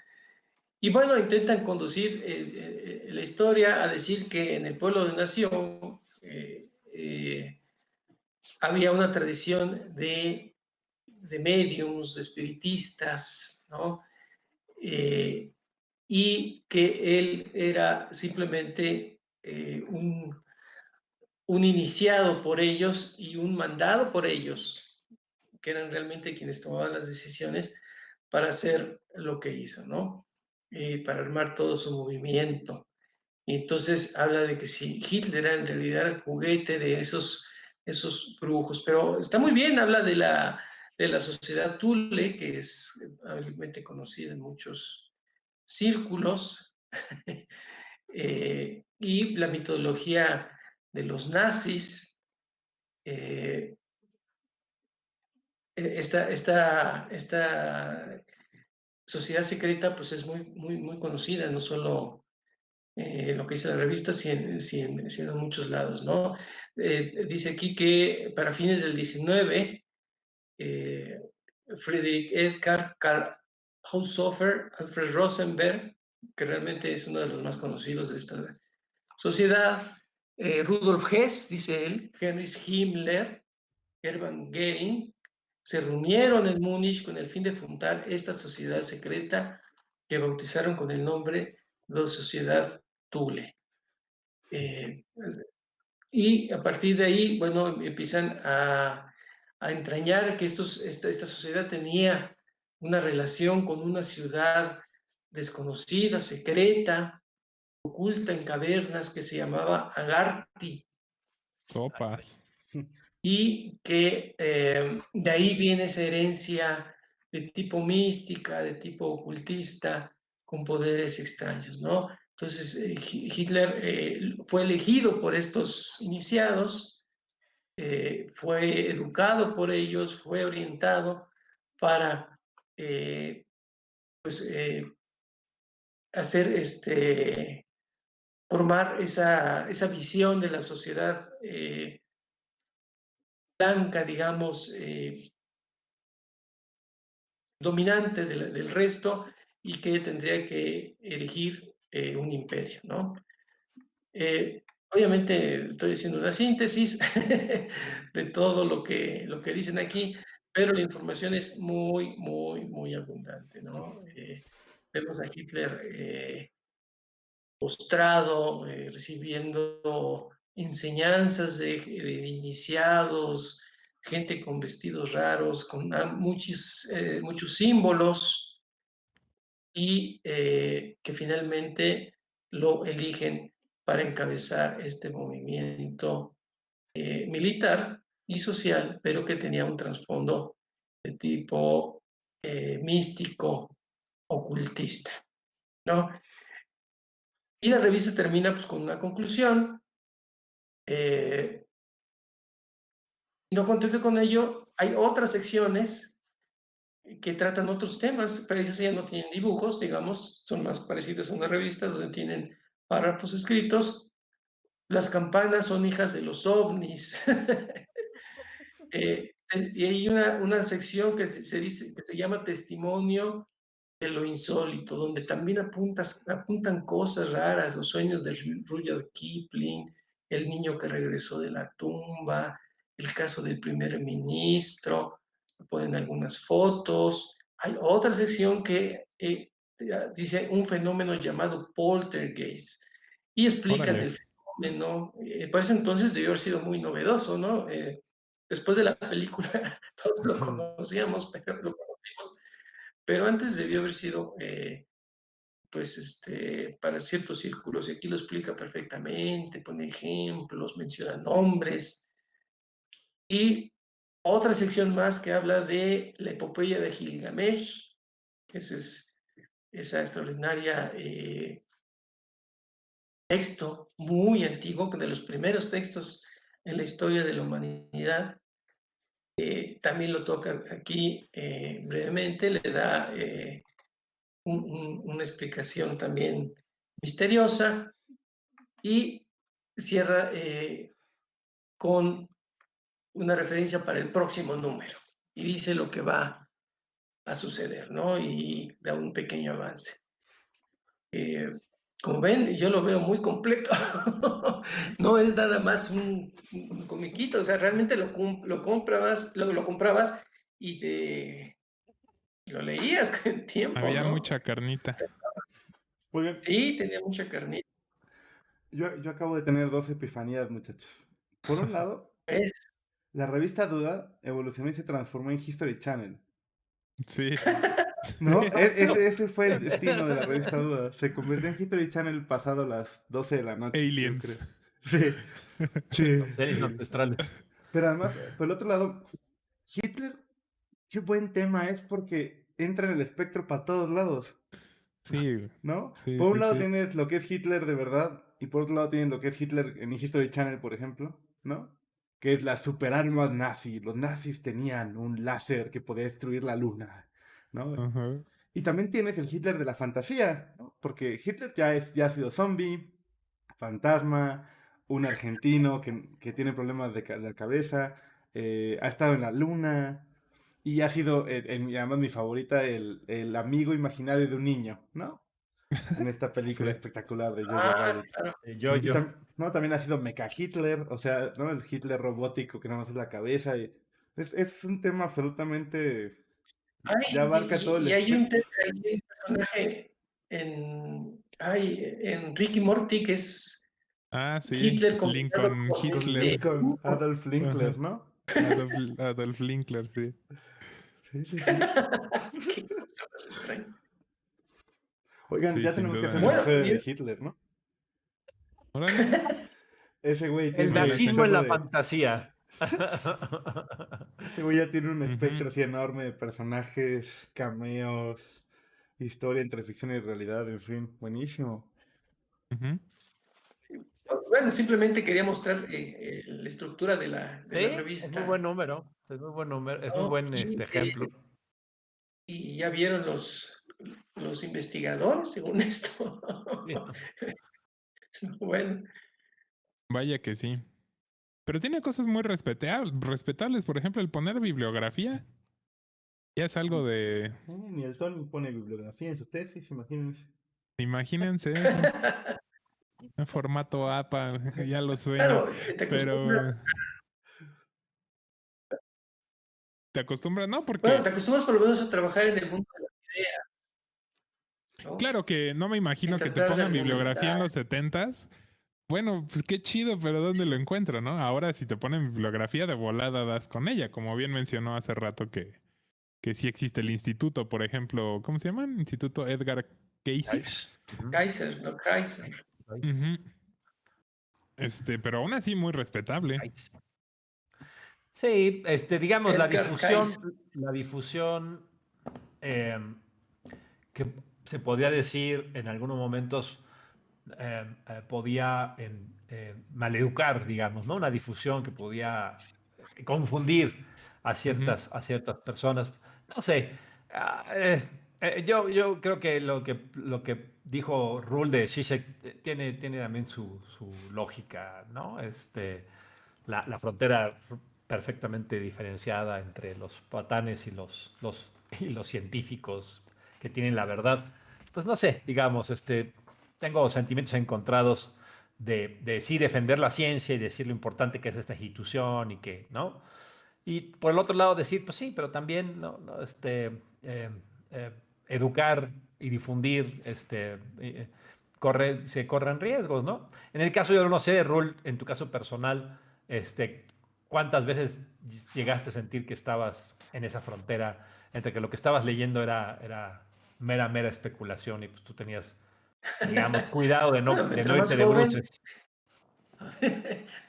Y bueno, intentan conducir la historia a decir que en el pueblo de nación había una tradición de mediums, de espiritistas, ¿no? Y que él era simplemente un iniciado por ellos y un mandado por ellos, que eran realmente quienes tomaban las decisiones para hacer lo que hizo, ¿no? Para armar todo su movimiento. Y entonces habla de que si Hitler era en realidad el juguete de esos brujos, pero está muy bien, habla de la sociedad Thule, que es hábilmente conocida en muchos círculos, y la mitología de los nazis. Esta sociedad secreta pues es muy, muy, muy conocida, no solo lo que dice la revista, sino en muchos lados, ¿no? Dice aquí que para fines del 19, Friedrich Edgar, Karl Haushofer, Alfred Rosenberg, que realmente es uno de los más conocidos de esta sociedad, Rudolf Hess, dice él, Heinrich Himmler, Hermann Goering, se reunieron en Múnich con el fin de fundar esta sociedad secreta que bautizaron con el nombre de Sociedad Thule. Y a partir de ahí, bueno, empiezan a entrañar que esta sociedad tenía una relación con una ciudad desconocida, secreta, oculta en cavernas, que se llamaba Agarthy. Sopas. Y que de ahí viene esa herencia de tipo mística, de tipo ocultista, con poderes extraños, ¿no? Entonces, Hitler fue elegido por estos iniciados, fue educado por ellos, fue orientado para pues, hacer formar esa visión de la sociedad blanca, digamos, dominante del resto, y que tendría que erigir un imperio, ¿no? Obviamente estoy haciendo una síntesis de todo lo que dicen aquí, pero la información es muy, muy, muy abundante, ¿no? Vemos a Hitler postrado, recibiendo enseñanzas de iniciados, gente con vestidos raros, con muchos símbolos, y que finalmente lo eligen para encabezar este movimiento militar y social, pero que tenía un trasfondo de tipo místico, ocultista, ¿no? Y la revista termina pues, con una conclusión. No contento con ello, hay otras secciones que tratan otros temas, pero esas ya no tienen dibujos, digamos, son más parecidas a una revista donde tienen párrafos escritos, las campanas son hijas de los ovnis. Y hay una sección que se dice, que se llama testimonio de lo insólito, donde también apuntan cosas raras, los sueños de Rudyard Kipling, el niño que regresó de la tumba, el caso del primer ministro, ponen algunas fotos. Hay otra sección que dice un fenómeno llamado poltergeist y explican Órale. el fenómeno. Por eso entonces debió haber sido muy novedoso, ¿no? Después de la película todos lo conocíamos, pero antes debió haber sido, pues, para ciertos círculos. Y aquí lo explica perfectamente, pone ejemplos, menciona nombres. Y otra sección más que habla de la epopeya de Gilgamesh, que es esa extraordinaria texto muy antiguo, de los primeros textos en la historia de la humanidad. También lo toca aquí brevemente, le da una explicación también misteriosa y cierra con una referencia para el próximo número y dice lo que va a suceder, ¿no? Y da un pequeño avance. Como ven, yo lo veo muy completo. No es nada más un comiquito, o sea, realmente lo comprabas y lo leías con el tiempo, Había ¿no? mucha carnita. Muy bien. Sí, tenía mucha carnita. Yo acabo de tener dos epifanías, muchachos. Por un lado, ¿Ves? la revista Duda evolucionó y se transformó en History Channel. Sí. ¿No? Ese fue el destino de la revista Duda. Se convirtió en History Channel pasado las 12 de la noche, yo creo. Aliens. Sí, sí. Los seres ancestrales. Pero además, por el otro lado, Hitler, qué buen tema es porque entra en el espectro para todos lados, Sí, ¿no? sí, Por un sí, lado sí. tienes lo que es Hitler de verdad y por otro lado tienes lo que es Hitler en History Channel, por ejemplo, ¿no? Que es las superarmas nazi. Los nazis tenían un láser que podía destruir la luna, ¿no? Ajá. Y también tienes el Hitler de la fantasía, ¿no? Porque Hitler ya ha sido zombie, fantasma, un argentino que tiene problemas de la cabeza, ha estado en la luna y ha sido, además mi favorita, el amigo imaginario de un niño, ¿no? En esta película Sí. espectacular de Jojo Ah, Rabbit. claro. Yo, Y ¿no? También ha sido Mecha Hitler, o sea, ¿no? El Hitler robótico que nada más es la cabeza. Es un tema absolutamente... Ya Ay, abarca todo el hay un, espectro. hay un personaje en Ricky Morty que es Ah, sí. Hitler combinado Lincoln con Hitler. Con Adolf Linkler, Ajá. ¿no? Adolf Linkler, sí. Sí, sí, sí. Qué cosa más extraña. Oigan, Sí, ya sin tenemos que duda. hacer una Bueno, serie de bien. Hitler, ¿no? Órale. Ese güey El tiene un nazismo en chorro la de... fantasía. Ese güey ya tiene un espectro Ujú, así enorme de personajes, cameos, historia entre ficción y realidad, en fin, buenísimo. ujú. Bueno, simplemente quería mostrar la estructura de la Sí, es muy buen revista, número. Es muy buen número. Es muy ¿no? buen ejemplo. Y ya vieron los investigadores, según esto. Bueno, Vaya que sí. Pero tiene cosas muy respetables. Por ejemplo, el poner bibliografía. Ya es algo de... Ni el Tony pone bibliografía en su tesis, imagínense. Imagínense eso. En formato APA. Ya lo sueño. claro, te acostumbras, Pero... ¿Te acostumbras? No, bueno, te porque... acostumbras por lo menos a trabajar en el mundo de las ideas, ¿no? Claro que no me imagino Y que te tratar de pongan bibliografía en argumentar. los 70s. Bueno, pues qué chido, pero ¿dónde lo encuentro, no? Ahora si te ponen bibliografía de volada das con ella, como bien mencionó hace rato que sí existe el instituto, por ejemplo, ¿cómo se llama? Instituto Edgar Cayce. Kaiser, no Kaiser. Ujú. Pero aún así muy respetable. Sí, digamos, Edgar Kaiser. la difusión que se podría decir en algunos momentos podía maleducar, digamos, ¿no? Una difusión que podía confundir Ujú. a ciertas personas. No sé, Yo creo que lo que dijo Rule de Zizek tiene también su lógica, ¿no? La frontera perfectamente diferenciada entre los patanes y los científicos que tienen la verdad. Pues no sé, digamos, tengo sentimientos encontrados de sí defender la ciencia y decir lo importante que es esta institución y que, ¿no? Y por el otro lado decir, pues sí, pero también no, eh, eh, educar y difundir, se corren riesgos, ¿no? En el caso, yo no sé, Rul, en tu caso personal, ¿cuántas veces llegaste a sentir que estabas en esa frontera entre que lo que estabas leyendo era mera especulación y pues tú tenías, digamos, cuidado de no, Bueno, de entre no más irte de joven, bruces?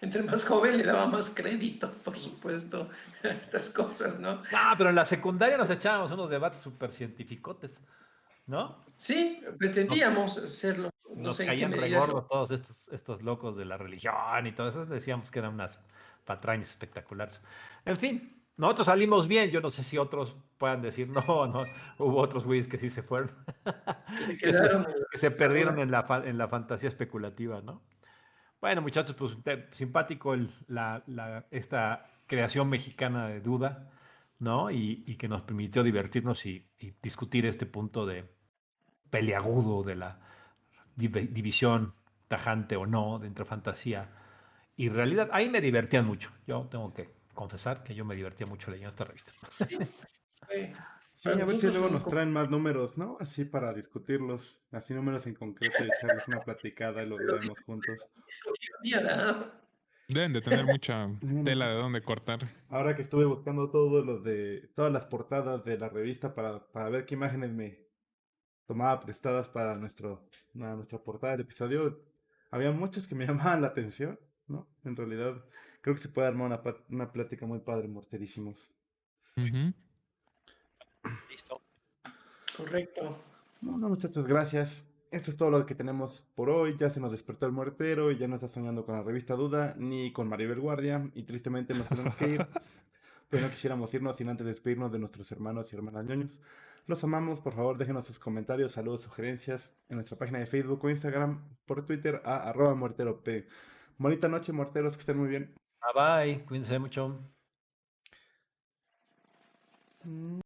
entre más joven le daba más crédito, por supuesto, a estas cosas, ¿no? No, pero en la secundaria nos echábamos unos debates súper científicotes, ¿no? Sí, Nos, pretendíamos serlo, no nos sé en qué caían medida lo... regordos todos estos locos de la religión y todo eso. Decíamos que eran unas patrañas espectaculares. En fin, nosotros salimos bien. Yo no sé si otros puedan decir, no, hubo otros güeyes que sí se fueron, que se que se, quedaron en que se la perdieron duda. en la fantasía especulativa, ¿no? Bueno, muchachos, pues simpático esta creación mexicana de duda, ¿no? Y que nos permitió divertirnos y discutir este punto de peliagudo de la división tajante o no de entre fantasía y realidad. Ahí me divertían mucho. Yo tengo que confesar que yo me divertía mucho leyendo esta revista. Sí, para Sí, a ver si nosotros luego fue un nos traen más números, ¿no? Así para discutirlos, así números en concreto y echarles una platicada y los leemos juntos. ironía, ¿verdad? Deben de tener mucha Bueno, tela de dónde cortar. ahora que estuve buscando todos los de todas las portadas de la revista para ver qué imágenes me tomaba prestadas para nuestra portada del episodio, había muchos que me llamaban la atención, ¿no? En realidad, creo que se puede armar una plática muy padre, morterísimos. Ujú. Listo. Correcto. Bueno, muchachos, gracias. Esto es todo lo que tenemos por hoy. Ya se nos despertó el muertero y ya no está soñando con la revista Duda ni con Maribel Guardia. Y tristemente nos tenemos que ir. Pero no quisiéramos irnos sin antes despedirnos de nuestros hermanos y hermanas ñoños. Los amamos, por favor déjenos sus comentarios, saludos, sugerencias en nuestra página de Facebook o Instagram, por Twitter a @muerterop. Bonita noche, morteros, que estén muy bien. Bye bye. Cuídense mucho.